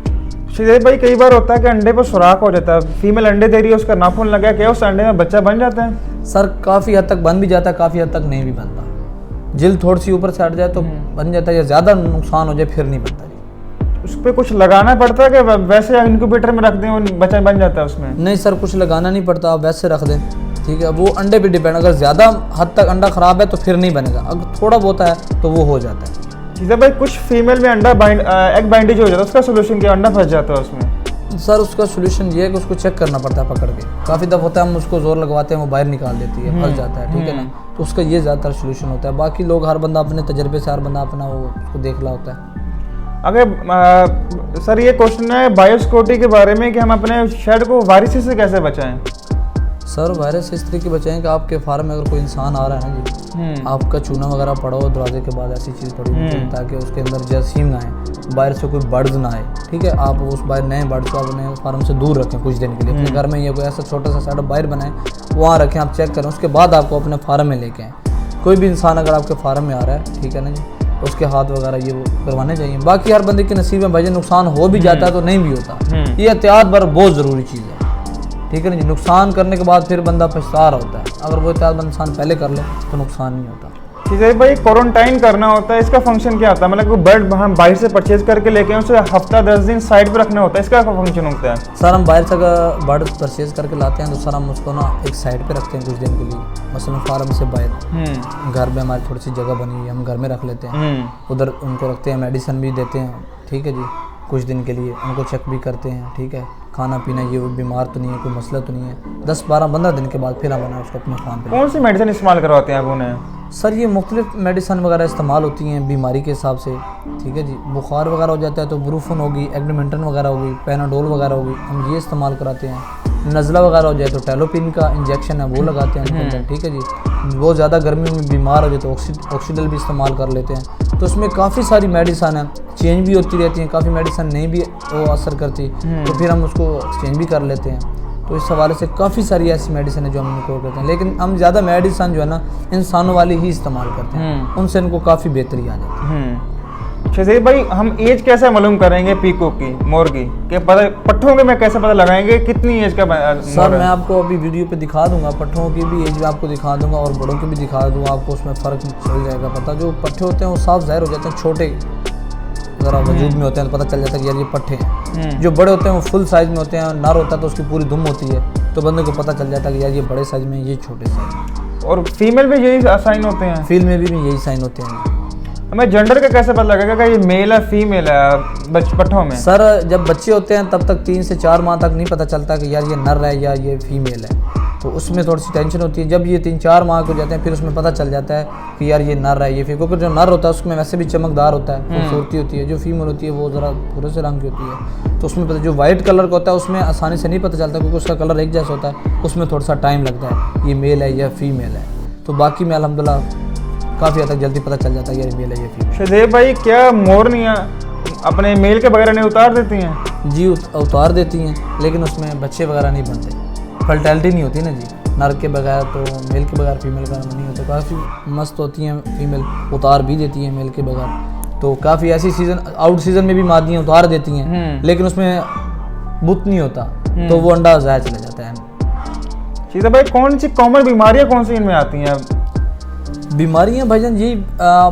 शुजैब भाई कई बार होता है कि अंडे पर सुराख हो जाता है, फीमेल अंडे दे रही है, उसका नाखून लगा, क्या उस अंडे में बच्चा बन जाता है? सर काफ़ी हद तक बन भी जाता है, काफ़ी हद तक नहीं भी बनता। जिल्द थोड़ी सी ऊपर से हट जाए तो बन जाता है, या ज़्यादा नुकसान हो जाए फिर नहीं बनता। उस पर कुछ लगाना पड़ता है कि वैसे इंक्यूबेटर में रख दें और बच्चा बन जाता है उसमें? नहीं सर, कुछ लगाना नहीं पड़ता, आप वैसे रख दें, ठीक है। वो अंडे पे डिपेंड, अगर ज़्यादा हद तक अंडा ख़राब है तो फिर नहीं बनेगा, अगर थोड़ा बहुत है तो वो हो जाता है। शुजैब भाई कुछ फीमेल में एग बाइंडेज हो जाता है, उसका सोल्यूशन क्या? अंडा फंस जाता है उसमें? सर उसका सोल्यूशन ये है कि उसको चेक करना पड़ता है पकड़ के। काफ़ी दफ़ा होता है हम उसको जोर लगवाते हैं, वो बाहर निकाल देती है, फंस जाता है, ठीक है ना। तो उसका ये ज़्यादातर सोल्यूशन होता है। बाकी लोग हर बंदा अपने तजर्बे से, हर बंदा अपना वो उसको देख रहा होता है। अगर सर ये क्वेश्चन है बायोसिक्योरिटी के बारे में कि हम अपने शेड को वायरस से कैसे बचाएं? सर वायरस इस तरीके बचाएं कि आपके फार्म में अगर कोई इंसान आ रहा है ना जी, आपका चूना वगैरह पड़ा हो दरवाजे के बाद, ऐसी चीज़ पड़ी होती है ताकि उसके अंदर जरासीम ना आए, बाहर से कोई बर्ड्स ना आए, ठीक है। आप उस बाहर नए बर्ड्स को अपने फार्म से दूर रखें कुछ दिन के लिए। अपने घर में ये कोई ऐसा छोटा सा सेटअप बाहर बनाएं, वहाँ रखें, आप चेक करें, उसके बाद आपको अपने फार्म में लेके आएँ। कोई भी इंसान अगर आपके फार्म में आ रहा है, ठीक है ना जी, उसके हाथ वगैरह ये वो करवाने चाहिए। बाकी हर बंदे के नसीब में भाई नुकसान हो भी जाता है तो नहीं भी होता। ये एहतियात पर बहुत ज़रूरी चीज़ है, ठीक है ना जी। नुकसान करने के बाद फिर बंदा पछता रहा होता है, अगर वो एहतियात इंसान पहले कर ले तो नुकसान नहीं होता। शुजैब भाई क्वारंटाइन करना होता है, इसका फंक्शन क्या होता है? मतलब कोई बर्ड हम बाहर से परचेज करके लेके उसे हफ्ता 10 दिन साइड पे रखना होता है, इसका क्या फंक्शन होता है? सर हम बाहर से अगर बर्ड परचेज करके लाते हैं तो सर हम उसको ना एक साइड पे रखते हैं कुछ दिन के लिए, मसलन फार्म से बाहर घर में हमारी थोड़ी सी जगह बनी हुई है, हम घर में रख लेते हैं, उधर उनको रखते हैं, मेडिसिन भी देते हैं, ठीक है जी, कुछ दिन के लिए उनको चेक भी करते हैं, ठीक है, खाना पीना, ये बीमार तो नहीं है, कोई मसला तो नहीं है। 10-12-15 दिन के बाद फिर हम उसको अपने फार्म पे। कौन सी मेडिसिन इस्तेमाल करवाते हैं आप उन्हें? सर ये मुख्तलिफ मेडिसन वगैरह इस्तेमाल होती हैं बीमारी के हिसाब से, ठीक है जी। बुखार वगैरह हो जाता है तो ब्रूफन होगी, एग्मेंटन वगैरह होगी, पैनाडोल वगैरह होगी, हम ये इस्तेमाल कराते हैं। नज़ला वगैरह हो जाए तो टेलोपिन का इंजेक्शन है वो लगाते हैं, ठीक है जी। बहुत ज़्यादा गर्मी में बीमार हो जाए तो ऑक्सीडल भी इस्तेमाल कर लेते हैं। तो उसमें काफ़ी सारी मेडिसन है, चेंज भी होती रहती हैं, काफ़ी मेडिसन नहीं भी वो असर करती तो फिर हम उसको एक्सचेंज भी कर लेते हैं। तो इस हवाले से काफ़ी सारी ऐसी मेडिसिन है जो हम इनको करते हैं, लेकिन हम ज़्यादा मेडिसन जो है ना इंसानों वाली ही इस्तेमाल करते हैं, उनसे इनको काफ़ी बेहतरी आ जाती है। शुजैब भाई हम एज कैसे मालूम करेंगे पीकॉक की, मोर की, कि पता पट्ठों के में कैसे पता लगाएंगे कितनी एज का सर मैं आपको अभी वीडियो पे दिखा दूंगा, पट्ठों की भी एज में आपको दिखा दूंगा और बड़ों की भी दिखा दूंगा, आपको उसमें फ़र्क चल जाएगा पता। जो पट्ठे होते हैं वो साफ ज़ाहिर हो जाते हैं, छोटे अगर आप वजूद में होते हैं तो पता चल जाता है कि यार ये पट्ठे हैं। जो बड़े होते हैं वो फुल साइज़ में होते हैं, नर होता है तो उसकी पूरी दुम होती है, तो बंदे को पता चल जाता है कि यार ये बड़े साइज़ में, ये छोटे साइज़। और फीमेल में यही साइन होते हैं? फीमेल में भी यही साइन होते हैं। हमें जेंडर का कैसे पता लगेगा कि ये मेल है फीमेल है पट्ठों में? सर जब बच्चे होते हैं तब तक 3 से 4 माह तक नहीं पता चलता कि यार ये नर है या ये फीमेल है, तो उसमें थोड़ी सी टेंशन होती है। जब ये 3-4 माह हो जाते हैं फिर उसमें पता चल जाता है कि यार ये नर है ये फीमेल, क्योंकि जो नर होता है उसमें वैसे भी चमकदार होता है, खूबसूरती होती है। जो फीमेल होती है वो ज़रा भूरे से रंग की होती है, तो उसमें पता जो वाइट कलर का होता है उसमें आसानी से नहीं पता चलता क्योंकि उसका कलर एक जैसा होता है, उसमें थोड़ा सा टाइम लगता है ये मेल है या फीमेल है। तो बाकी में अल्हम्दुलिल्लाह काफ़ी हद तक जल्दी पता चल जाता है ये मेल है ये फीमेल। शुजैब भाई क्या मोरनियाँ अपने मेल के बगैर नहीं उतार देती हैं? जी उतार देती हैं, लेकिन उसमें बच्चे वगैरह नहीं बनते, फर्टिलिटी नहीं होती ना जी। नर के बगैर तो मेल के बगैर फीमेल का नहीं होता। काफ़ी मस्त होती हैं फीमेल, उतार भी देती हैं मेल के बगैर। तो काफ़ी ऐसी सीज़न आउट सीज़न में भी मादियाँ उतार देती हैं, लेकिन उसमें बुत नहीं होता तो वो अंडा ज़ाया चला जाता है। शुजैब भाई कौन सी कॉमन बीमारियाँ कौन सी इनमें आती हैं? बीमारियां भाईजान यही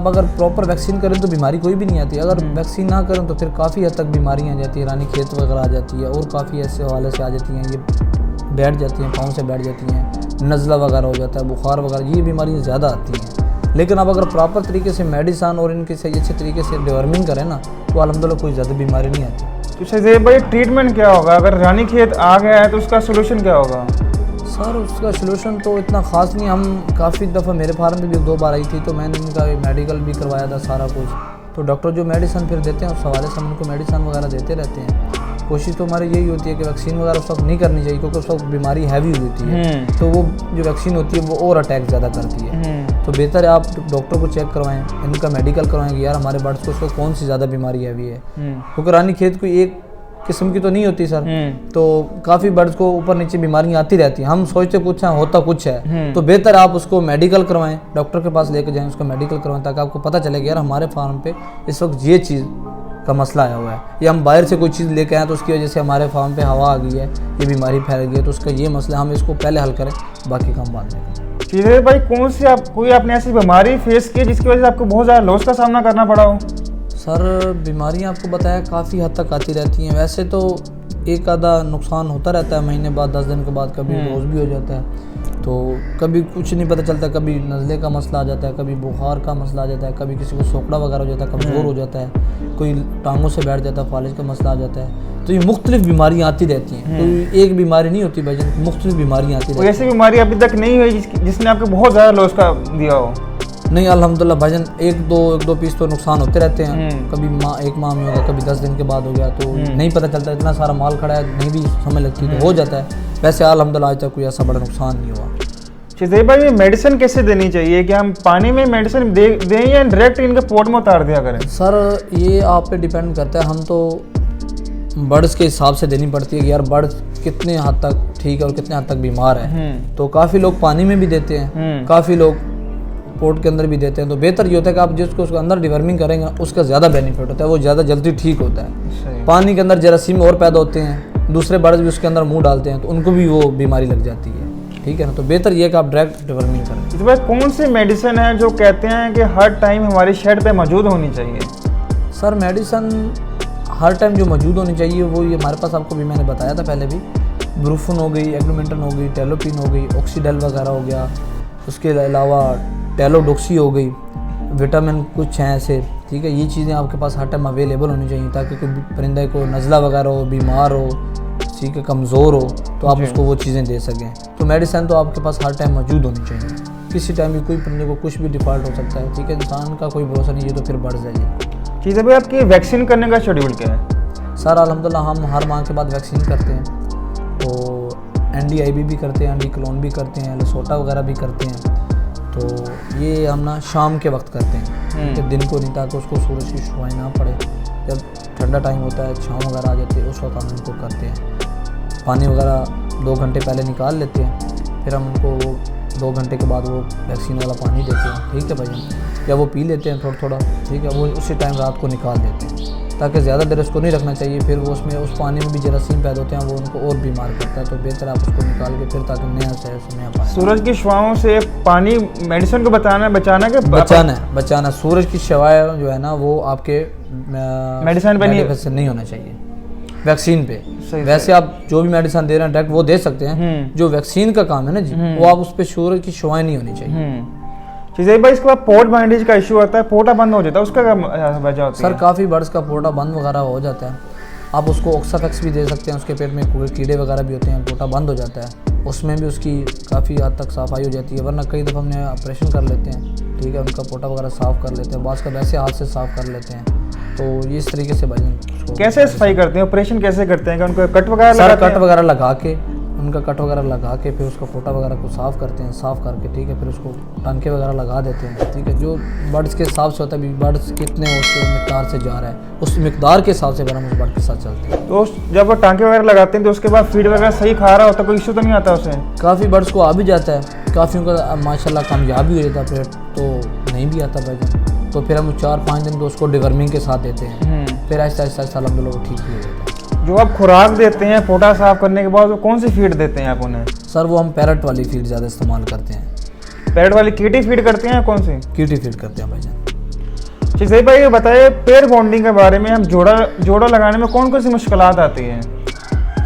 अगर प्रॉपर वैक्सीन करें तो बीमारी कोई भी नहीं आती, अगर वैक्सीन ना करें तो फिर काफ़ी हद तक बीमारियां आ जाती है, रानी खेत वगैरह आ जाती है और काफ़ी ऐसे हवाले से आ जाती हैं, ये बैठ जाती हैं, पाँव से बैठ जाती हैं, नज़ला वगैरह हो जाता है, बुखार वगैरह, ये बीमारियाँ ज़्यादा आती हैं। लेकिन अब अगर प्रॉपर तरीके से मेडिसन और इनके सही अच्छे तरीके से डिवर्मिंग करें ना तो अल्हम्दुलिल्लाह कोई ज़्यादा बीमारी नहीं आती। तो शुजैब भाई ट्रीटमेंट क्या होगा अगर रानी खेत आ गया है तो उसका सोल्यूशन क्या होगा? सर उसका सलूशन तो इतना ख़ास नहीं, हम काफ़ी दफ़ा मेरे फार्म में भी 2 बार आई थी तो मैंने इनका मेडिकल भी करवाया था सारा कुछ, तो डॉक्टर जो मेडिसन फिर देते हैं उस हवाले से हम उनको मेडिसन वगैरह देते रहते हैं। कोशिश तो हमारी यही होती है कि वैक्सीन वगैरह उस वक्त नहीं करनी चाहिए, क्योंकि उस वक्त बीमारी हैवी होती है, तो वो जो वैक्सीन होती है वो और अटैक ज़्यादा करती है। तो बेहतर है आप डॉक्टर को चेक करवाएं, इनका मेडिकल करवाएं कि यार हमारे बर्ड्स को उसको कौन सी ज़्यादा बीमारी हैवी है, क्योंकि रानीखेत कोई एक किस्म की तो नहीं होती सर, तो काफ़ी बर्ड्स को ऊपर नीचे बीमारियां आती रहती हैं। हम सोचते कुछ हैं, होता कुछ है, तो बेहतर आप उसको मेडिकल करवाएं, डॉक्टर के पास लेके जाएं, उसको मेडिकल करवाएं, ताकि आपको पता चले कि यार हमारे फार्म पे इस वक्त ये चीज़ का मसला आया हुआ है, या हम बाहर से कोई चीज़ लेके आए तो उसकी वजह से हमारे फार्म पे हवा आ गई है, ये बीमारी फैल गई है, तो उसका ये मसला, हम इसको पहले हल करें, बाकी काम बाद में करें। श्रीदेव भाई, कौन सी कोई आपने ऐसी बीमारी फेस की जिसकी वजह से आपको बहुत ज़्यादा लॉस का सामना करना पड़ा हो? सर बीमारियां आपको बताया काफ़ी हद तक आती रहती हैं। वैसे तो एक आधा नुकसान होता रहता है महीने बाद, 10 दिन के बाद, कभी रोज़ भी हो जाता है, तो कभी कुछ नहीं पता चलता, कभी नज़ले का मसला आ जाता है, कभी बुखार का मसला आ जाता है, कभी किसी को सोकड़ा वगैरह हो जाता है, कमज़ोर हो जाता है, कोई टांगों से बैठ जाता है, फालिज का मसला आ जाता है। तो ये मुख्तलिफ बीमारियाँ आती रहती हैं, कोई एक बीमारी नहीं होती भाई, मुख्तलिफ बीमारियाँ आती रहती हैं। ऐसी बीमारी अभी तक नहीं हुई जिसने आपको बहुत ज़्यादा लॉस का दिया हो? नहीं अल्हम्दुलिल्लाह भाईजान, एक दो पीस तो नुकसान होते रहते हैं, कभी एक माह में होगा, कभी 10 दिन के बाद हो गया, तो नहीं पता चलता, इतना सारा माल खड़ा है, नहीं भी समय लगती तो हो जाता है। वैसे अल्हम्दुलिल्लाह आज तक कोई ऐसा बड़ा नुकसान नहीं हुआ। श्रीदेव भाई, मेडिसिन कैसे देनी चाहिए? कि हम पानी में मेडिसिन दें या डायरेक्ट इनके पोट में उतार दिया करें? सर ये आप पे डिपेंड करता है, हम तो बर्ड्स के हिसाब से देनी पड़ती है कि यार बर्ड्स कितने हद तक ठीक है और कितने हद तक बीमार है, तो काफ़ी लोग पानी में भी देते हैं, काफ़ी लोग पोर्ट के अंदर भी देते हैं। तो बेहतर ये होता है कि आप जिसको उसके अंदर डिवर्मिंग करेंगे उसका ज़्यादा बेनिफिट होता है, वो ज़्यादा जल्दी ठीक होता है। पानी के अंदर जरासीम और पैदा होते हैं, दूसरे बर्ड्स भी उसके अंदर मुंह डालते हैं, तो उनको भी वो बीमारी लग जाती है, ठीक है ना। तो बेहतर ये है कि आप डायरेक्ट डिवर्मिंग करें। तो भाई कौन सी मेडिसिन है जो कहते हैं कि हर टाइम हमारी शेड पे मौजूद होनी चाहिए? सर मेडिसन हर टाइम जो मौजूद होनी चाहिए वो ये हमारे पास, आपको भी मैंने बताया था पहले भी, ब्रूफन हो गई, एग्लूमेंटन हो गई, टेलोपिन हो गई, ऑक्सीडेल वगैरह हो गया, उसके अलावा टेलोडोक्सी हो गई, विटामिन कुछ हैं ऐसे, ठीक है। ये चीज़ें आपके पास हर टाइम अवेलेबल होनी चाहिए, ताकि कोई परिंदे को नज़ला वगैरह हो, बीमार हो, ठीक है, कमज़ोर हो, तो आप उसको वो चीज़ें दे सकें। तो मेडिसिन तो आपके पास हर टाइम मौजूद होनी चाहिए, किसी टाइम भी कोई परिंदे को कुछ भी डिफ़ॉल्ट हो सकता है, ठीक है। इंसान का कोई भरोसा नहीं है, तो फिर बढ़ जाइए। ठीक है भाई, आपकी वैक्सीन करने का शेड्यूल क्या है? सर अल्हम्दुलिल्लाह हम हर माह के बाद वैक्सीन करते हैं, तो NDIB भी करते हैं, एंटीक्लोन भी करते हैं, लसोटा वगैरह भी करते हैं। तो ये हम ना शाम के वक्त करते हैं, कि दिन को नहीं, ताकि उसको सूरज की छुआई ना पड़े। जब ठंडा टाइम होता है, छाँव वगैरह आ जाती है, उस वक्त हम इनको करते हैं। पानी वगैरह 2 घंटे पहले निकाल लेते हैं, फिर हम उनको 2 घंटे के बाद वो वैक्सीन वाला पानी देते हैं, ठीक है भाई, या वो पी लेते हैं थोड़ा थोड़ा, ठीक है। वो उसी टाइम रात को निकाल देते हैं, ताकि ज़्यादा देर उसको नहीं रखना चाहिए, फिर वो उसमें उस पानी में भी जरासीम पैदा होते हैं, वो उनको और बीमार करता है। तो बेहतर आप उसको निकाल के फिर, ताकि नया शहर से नया पानी। सूरज की छुआओं से पानी मेडिसिन को बचाना बचाना सूरज की छुआएं जो है ना, वो आपके मेडिसिन पे नहीं होना चाहिए, वैक्सीन पे। वैसे आप जो भी मेडिसिन दे रहे हैं डायरेक्ट वो दे सकते हैं, जो वैक्सीन का काम है ना जी, वो आप उस पर सूरज की छुआएं नहीं होनी चाहिए। श्रीदेव भाई, इसके बाद पोर्ट बाइंडेज का इशू आता है, पोटा बंद हो जाता है, उसका क्या वजह होती है? सर काफ़ी बर्ड्स का पोटा बंद वगैरह हो जाता है, आप उसको ऑक्साफेक्स भी दे सकते हैं, उसके पेट में कीड़े वगैरह भी होते हैं, पोटा बंद हो जाता है, उसमें भी उसकी काफ़ी हद तक सफाई हो जाती है। वरना कई दफ़ा हमने ऑपरेशन कर लेते हैं, ठीक है, उनका पोटा वगैरह साफ़ कर लेते हैं, बाज़ का वैसे हाथ से साफ़ कर लेते हैं। तो ये इस तरीके से भाई कैसे सफाई करते हैं, ऑपरेशन कैसे करते हैं? कि उनको कट वगैरह लगा के, उनका कट वगैरह लगा के फिर उसका पोटा वगैरह को साफ़ करते हैं, साफ़ करके, ठीक है, फिर उसको टांके वगैरह लगा देते हैं, ठीक है। जो बर्ड्स के हिसाब से होता है, बर्ड्स कितने उसके मिकदार से जा रहा है, उस मिकदार के हिसाब से फिर हम उस बर्ड के साथ चलते हैं। तो जब वो टांके वगैरह लगाते हैं तो उसके बाद फीड वगैरह सही खा रहा होता है, कोई इशू तो नहीं आता उसे? काफ़ी बर्ड्स को आ भी जाता है, काफ़ी का माशाल्लाह कामयाब भी हो जाता है, फिर तो नहीं भी आता भाई। तो फिर हम 4-5 दिन तो उसको डिवर्मिंग के साथ देते हैं, फिर आहिस्ता आहिस्ता अल्हम्दुलिल्लाह ठीक भी हो जाता है। जो आप खुराक देते हैं पोटा साफ करने के बाद, वो कौन सी फीड देते हैं आप उन्हें? सर वो हम पैरट वाली फीड ज़्यादा इस्तेमाल करते हैं। पैरट वाली कीटी फीड करते हैं, कौन सी कीटी फीड करते हैं भाईजान? जी सही भाई, ये बताइए पेयर बॉन्डिंग के बारे में, हम जोड़ा लगाने में कौन कौन सी मुश्किलात आती हैं?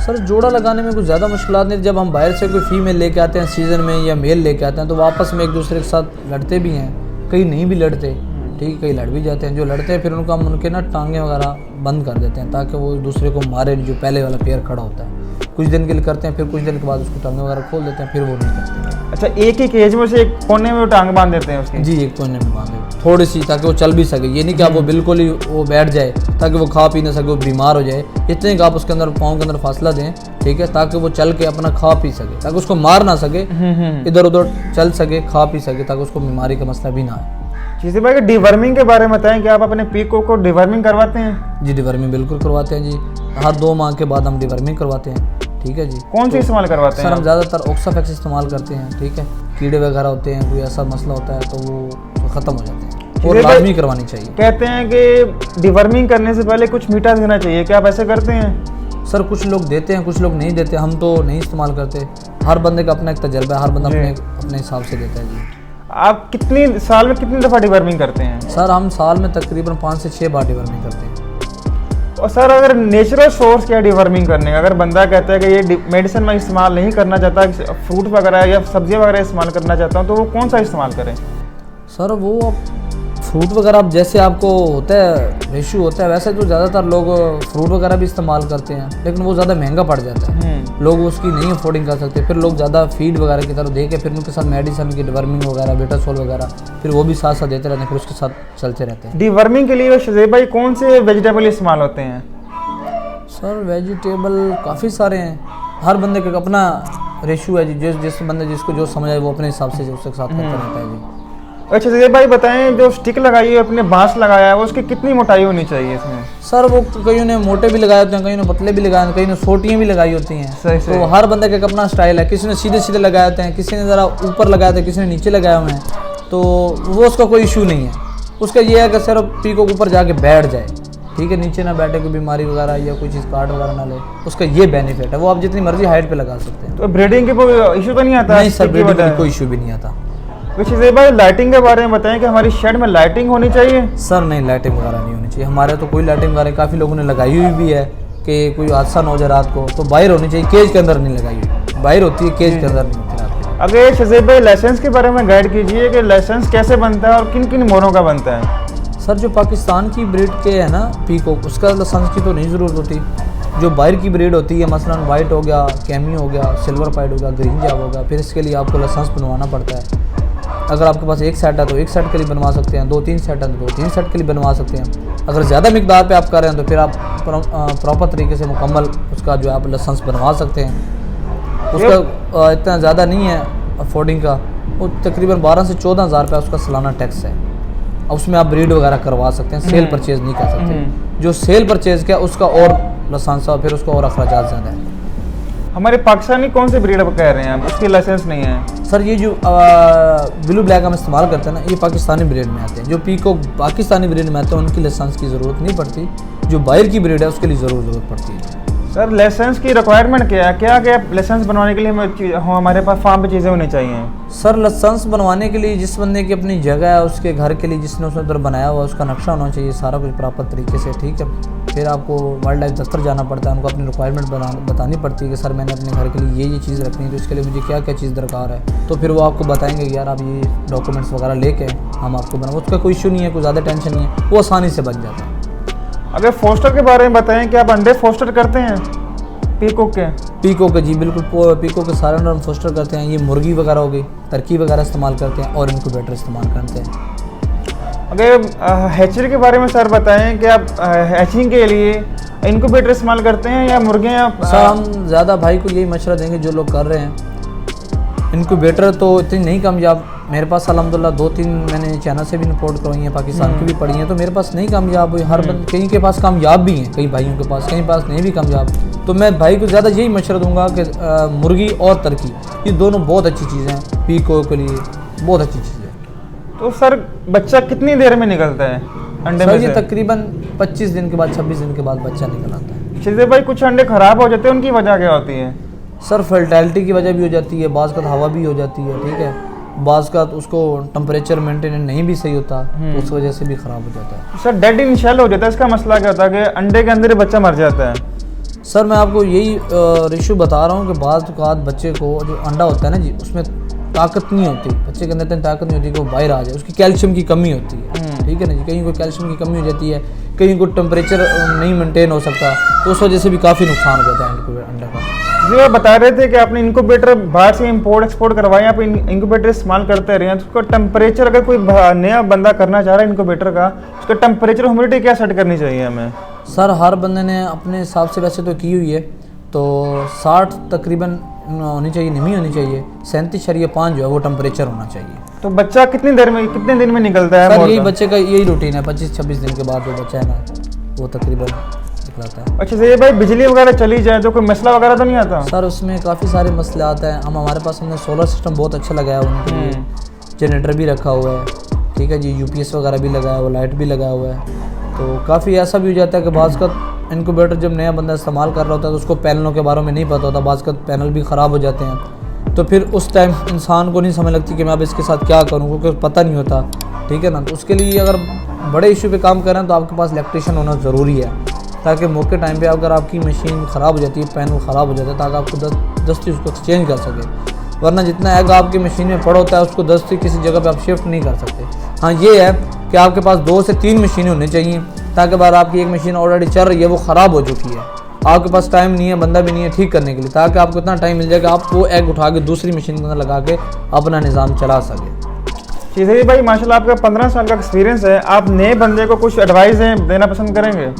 सर जोड़ा लगाने में कुछ ज़्यादा मुश्किलात नहीं। जब हम बाहर से कोई फीमेल लेके आते हैं सीज़न में या मेल लेके आते हैं, तो आपस में एक दूसरे के साथ लड़ते भी हैं, कई नहीं भी लड़ते, ठीक है, कई लड़ भी जाते हैं। जो लड़ते हैं फिर उनको हम उनके ना टांगे वगैरह बंद कर देते हैं, ताकि वो एक दूसरे को मारे, जो पहले वाला पेयर खड़ा होता है। कुछ दिन के लिए करते हैं, फिर कुछ दिन के बाद उसको टांगे वगैरह खोल देते हैं, फिर वो नहीं करते। अच्छा, एक ही केज में से एक कोने में वो टांग बांध देते हैं उसकी? जी, एक कोने में बांधे थोड़ी सी, ताकि वो चल भी सके। ये नहीं कि आप वो बिल्कुल ही वो बैठ जाए, ताकि वो खा पी ना सके, वो बीमार हो जाए। इतने कि आप उसके अंदर पाँव के अंदर फासला दें, ठीक है, ताकि वो चल के अपना खा पी सके, ताकि उसको मार ना सके, इधर उधर चल सके, खा पी सके, ताकि उसको बीमारी का मसला भी ना आए। चीज़ें भाई डिवर्मिंग के बारे में बताएं कि आप अपने पीकॉक को डिवर्मिंग करवाते हैं? जी, डिवर्मिंग बिल्कुल करवाते हैं जी। हर 2 माह के बाद हम डिवर्मिंग करवाते हैं, ठीक है जी। कौन सी इस्तेमाल करवाते हैं? सर हम ज़्यादातर ऑक्साफेक्स इस्तेमाल करते हैं, ठीक है। कीड़े वगैरह होते हैं, कोई ऐसा मसला होता है तो वो ख़त्म हो जाते हैं, और लाजमी करवानी चाहिए। कहते हैं कि डिवर्मिंग करने से पहले कुछ मीठा देना चाहिए, क्या आप ऐसे करते हैं? सर कुछ लोग देते हैं, कुछ लोग नहीं देते, हम तो नहीं इस्तेमाल करते। हर बंदे का अपना एक तजर्बा है, हर बंदा अपने हिसाब से देता है जी। आप कितनी साल में कितनी दफ़ा डिवर्मिंग करते हैं? सर हम साल में तकरीबन 5 से 6 बार डिवर्मिंग करते हैं। और सर अगर नेचुरल सोर्स क्या डिवर्मिंग करने का, अगर बंदा कहता है कि ये मेडिसिन मैं इस्तेमाल नहीं करना चाहता, फ्रूट वगैरह या सब्जियां वगैरह इस्तेमाल करना चाहता हूँ, तो वो कौन सा इस्तेमाल करें? सर वो फ्रूट वगैरह अब जैसे आपको होता है रेशू होता है, वैसे तो ज़्यादातर लोग फ्रूट वगैरह भी इस्तेमाल करते हैं, लेकिन वो ज़्यादा महंगा पड़ जाता है, लोग उसकी नहीं अफोर्डिंग कर सकते। फिर लोग ज़्यादा फीड वगैरह की तरफ देके फिर उनके साथ मेडिसिन की डिवर्मिंग वगैरह, बेटासोल वगैरह, फिर वो भी साथ साथ देते रहते हैं, फिर उसके साथ चलते रहते हैं। डिवर्मिंग के लिए शज़ेब भाई कौन से वेजिटेबल इस्तेमाल होते हैं? सर वेजिटेबल काफ़ी सारे हैं, हर बंदे का अपना रेशू है जी। जिस बंदे जिसको जो समझ आए वो अपने हिसाब से उसके साथ करता रहता है जी। अच्छा शज़ेब भाई बताएं, जो स्टिक लगाई है, अपने बांस लगाया है, वो उसकी कितनी मोटाई होनी चाहिए इसमें? सर वो कईयों ने मोटे भी लगाए होते हैं, कईयों ने पतले भी लगाए होते हैं, कईयों ने सोटियाँ भी लगाई होती हैं। सही तो हर बंदे का एक अपना स्टाइल है, किसी ने सीधे सीधे लगाए होते हैं, किसी ने ज़रा ऊपर लगाए होते हैं, किसी ने नीचे लगाए हुए हैं, तो वो उसका कोई इशू नहीं है। उसका ये है कि सिर्फ पीकॉक ऊपर जाके बैठ जाए, ठीक है, नीचे ना बैठे, कोई बीमारी वगैरह या कोई चीज़ काट वगैरह ना ले, उसका ये बेनिफिट है। वो आप जितनी मर्जी हाइट पे लगा सकते हैं। तो ब्रीडिंग के कोई इशू तो नहीं आता? नहीं सर, ब्रीडिंग का कोई इशू भी नहीं आता। शज़ेब भाई लाइटिंग के बारे में बताएं कि हमारी शेड में लाइटिंग होनी चाहिए? सर नहीं, लाइटिंग वगैरह नहीं होनी चाहिए। हमारे तो कोई लाइटिंग वगैरह काफ़ी लोगों ने लगाई हुई भी है कि कोई हादसा ना हो जाए रात को, तो बाहर होनी चाहिए, केज के अंदर नहीं लगाई हुई, बाहर होती है, केज के अंदर नहीं होती रात को। अगर शज़ेब भाई लाइसेंस के बारे में गाइड कीजिए कि लाइसेंस कैसे बनता है और किन किन मोरों का बनता है? सर जो पाकिस्तान की ब्रीड के है ना पीकॉक, उसका लाइसेंस की तो नहीं ज़रूरत होती। जो बाहर की ब्रीड होती है, मसलन वाइट हो गया, कैमी हो गया, सिल्वर पाइड हो गया, ग्रीन जैब हो गया, फिर इसके लिए आपको लाइसेंस बनवाना पड़ता है। अगर आपके पास एक सेट है तो एक सेट के लिए बनवा सकते हैं, 2-3 सेट है तो 2-3 सेट के लिए बनवा सकते हैं। अगर ज़्यादा मिकदार पे आप कर रहे हैं तो फिर आप प्रॉपर तरीके से मुकम्मल उसका जो आप लाइसेंस बनवा सकते हैं। उसका इतना ज़्यादा नहीं है अफोर्डिंग का, वो तकरीबन 12 से 14 हज़ार रुपये उसका सालाना टैक्स है। अब उसमें आप ब्रीड वगैरह करवा सकते हैं, सेल परचेज़ नहीं कर सकते। जो सेल परचेज़ किया उसका और लाइसेंस और फिर उसका और अखराजात ज़्यादा है। हमारे पाकिस्तानी कौन से ब्रीड कह रहे हैं आप, उसकी लाइसेंस नहीं है? सर ये जो ब्लू ब्लैक हम इस्तेमाल करते हैं ना, ये पाकिस्तानी ब्रीड में आते हैं। जो पीकॉक पाकिस्तानी ब्रीड में आते हैं उनकी लाइसेंस की ज़रूरत नहीं पड़ती, जो बाहर की ब्रीड है उसके लिए ज़रूरत पड़ती है। सर लाइसेंस की रिक्वायरमेंट क्या है, क्या क्या लाइसेंस बनवाने के लिए हमारे पास फार्म पे चीज़ें होनी चाहिए? सर लाइसेंस बनवाने के लिए जिस बंदे की अपनी जगह है, उसके घर के लिए जिसने उसने उधर बनाया हुआ, उसका नक्शा होना चाहिए, सारा कुछ प्रॉपर तरीके से, ठीक है। फिर आपको वाइल्ड लाइफ दफ्तर जाना पड़ता है, उनको अपनी रिक्वायरमेंट बतानी पड़ती है कि सर मैंने अपने घर के लिए ये चीज़ रखनी है, तो इसके लिए मुझे क्या क्या चीज़ दरकार है। तो फिर वो आपको बताएंगे कि यार आप ये डॉक्यूमेंट्स वगैरह लेके हम आपको बनाओ, उसका कोई इशू नहीं है, कोई ज़्यादा टेंशन नहीं है, वो आसानी से बन जाता है। अगर फोस्टर के बारे में बताएं कि आप अंडे फोस्टर करते हैं पीकॉक के? पीकॉक के जी बिल्कुल, पीकॉक के सारे अंडे हम फोस्टर करते हैं। ये मुर्गी वगैरह हो गई, टर्की वगैरह इस्तेमाल करते हैं और इनक्यूबेटर इस्तेमाल करते हैं। अगर हैचरी के बारे में सर बताएं कि आप हैचिंग के लिए इनक्यूबेटर इस्तेमाल करते हैं या मुर्गियाँ? सर हम ज़्यादा भाई को यही मशवरा देंगे जो लोग कर रहे हैं, इनक्यूबेटर तो इतनी नहीं कामयाब। मेरे पास अल्हम्दुलिल्लाह 2-3 मैंने चैनल से भी रिपोर्ट करवाई हैं, पाकिस्तान की भी पड़ी हैं, तो मेरे पास नहीं कामयाब हुई। हर कहीं के पास कामयाब भी हैं, कई भाइयों के पास, कहीं पास नहीं भी कामयाब। तो मैं भाई को ज़्यादा यही मशवरा दूंगा कि मुर्गी और टर्की ये दोनों बहुत अच्छी चीज़ें हैं, पीकॉक के लिए बहुत अच्छी चीज़ है। तो सर बच्चा कितनी देर में निकलता है अंडे में से? तकरीबन 25 दिन के बाद, 26 दिन के बाद बच्चा निकल आता है। शज़ेब भाई कुछ अंडे ख़राब हो जाते हैं, उनकी वजह क्या होती है? सर फर्टिलिटी की वजह भी हो जाती है, बाज़ का हवा भी हो जाती है, ठीक है, बाज़ का उसको टेम्परेचर मेंटेन नहीं भी सही होता, तो उस वजह से भी ख़राब हो जाता है। सर डेड इन शेल हो जाता है, इसका मसला क्या होता है कि अंडे के अंदर ही बच्चा मर जाता है? सर मैं आपको यही रेशो बता रहा हूँ कि बाज़ औक़ात बच्चे को जो अंडा होता है ना जी, उसमें ताकत नहीं होती, बच्चे के अंदर इतनी ताकत नहीं होती कि वो बाहर आ जाए, उसकी कैल्शियम की कमी होती है, ठीक है ना जी। कहीं को कैल्शियम की कमी हो जाती है, कहीं को टेम्परेचर नहीं मेंटेन हो सकता, तो उस वजह से भी काफ़ी नुकसान हो जाता है अंडे का। जी वो बता रहे थे कि आपने इनक्यूबेटर बाहर से इंपोर्ट एक्सपोर्ट करवाए, आप इनक्यूबेटर इस्तेमाल करते रहे हैं, तो उसका टेम्परेचर अगर कोई नया बंदा करना चाह रहा है इनक्यूबेटर का, उसका टेम्परेचर ह्यूमिडिटी क्या सेट करनी चाहिए हमें? सर हर बंदे ने अपने हिसाब से वैसे तो की हुई है, तो 60 तकरीबन होनी चाहिए, नमी होनी चाहिए, 37.5 जो है वो टेम्परेचर होना चाहिए। तो बच्चा कितनी दिन में निकलता है? सर यही बच्चे का यही रूटीन है, 25-26 दिन के बाद जो बच्चा है ना वो तकरीबन निकलाता है। अच्छा ये भाई बिजली वगैरह चली जाए तो कोई मसला वगैरह तो नहीं आता? सर उसमें काफ़ी सारे मसले आते हैं। हमारे पास हमने सोलर सिस्टम बहुत अच्छा लगाया हुआ है उनके लिए, जनरेटर भी रखा हुआ है, ठीक है जी, यूपीएस वगैरह भी लगाया हुआ, लाइट भी लगाया हुआ है। तो काफ़ी ऐसा भी हो जाता है कि बाज़ का इनक्यूबेटर जब नया बंदा इस्तेमाल कर रहा होता है तो उसको पैनलों के बारे में नहीं पता होता, बाज़ का पैनल भी ख़राब हो जाते हैं, तो फिर उस टाइम इंसान को नहीं समझ लगती कि मैं अब इसके साथ क्या करूँ, क्योंकि पता नहीं होता, ठीक है ना। तो उसके लिए अगर बड़े इशू पे काम कर रहे हैं तो आपके पास इलेक्ट्रिशियन होना ज़रूरी है, ताकि मौके टाइम पे अगर आपकी मशीन ख़राब हो जाती है, पैनल ख़राब हो जाता है, ताकि आपको दस्ती उसको एक्सचेंज कर सके। वरना जितना एग आपकी मशीन में पड़ा होता है उसको दस्ती किसी जगह पे आप शिफ्ट नहीं कर सकते। हाँ ये है कि आपके पास 2 से 3 मशीनें होनी चाहिए, ताकि बार आपकी एक मशीन ऑलरेडी चल रही है वो ख़राब हो चुकी है, आपके पास टाइम नहीं है, बंदा भी नहीं है ठीक करने के लिए, ताकि आपको इतना टाइम मिल जाए कि आप वो एग उठा के दूसरी मशीन के अंदर लगा के अपना निज़ाम चला सके। चीज़ भाई माशाल्लाह आपका 15 साल का एक्सपीरियंस है, आप नए बंदे को कुछ एडवाइस देना पसंद करेंगे?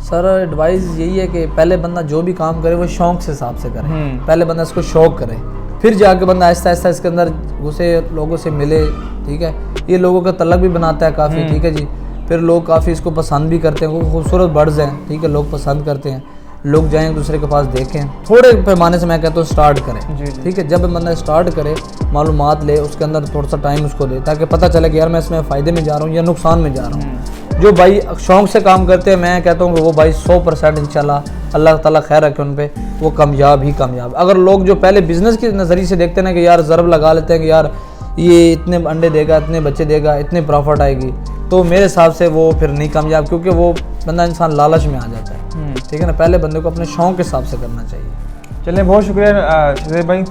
सर एडवाइस यही है कि पहले बंदा जो भी काम करे वो शौक से हिसाब से करे, पहले बंदा इसको शौक करे, फिर जाके बंदा आहिस्ता आहिस्ता इसके अंदर घुसे, लोगों से मिले, ठीक है। ये लोगों का तलक भी बनाता है काफ़ी, ठीक है जी। फिर लोग काफ़ी इसको पसंद भी करते हैं, खूबसूरत बर्ड्स हैं, ठीक है, लोग पसंद करते हैं, लोग जाएं एक दूसरे के पास देखें, थोड़े पैमाने से मैं कहता हूँ स्टार्ट करें, ठीक है। जब बंदा स्टार्ट करे, मालूमात ले, उसके अंदर थोड़ा सा टाइम उसको दे, ताकि पता चले कि यार मैं इसमें फ़ायदे में जा रहा हूँ या नुकसान में जा रहा हूँ। जो भाई शौक़ से काम करते हैं, मैं कहता हूँ कि वो भाई 100% इंशाल्लाह अल्लाह ताला खैर रखे उन पे, वो कामयाब ही कामयाब। अगर लोग जो पहले बिज़नेस के नज़रिए से देखते हैं ना कि यार ज़रब लगा लेते हैं कि यार ये इतने अंडे देगा, इतने बच्चे देगा, इतने प्रॉफिट आएगी, तो मेरे हिसाब से वो फिर नहीं कामयाब, क्योंकि वो बंदा इंसान लालच में आ जाता है, ठीक है ना। पहले बंदे को अपने शौक़ के हिसाब से करना चाहिए। चलिए बहुत शुक्रिया शहज़ेब भाई,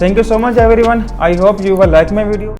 thank you so much everyone, I hope you will like my video.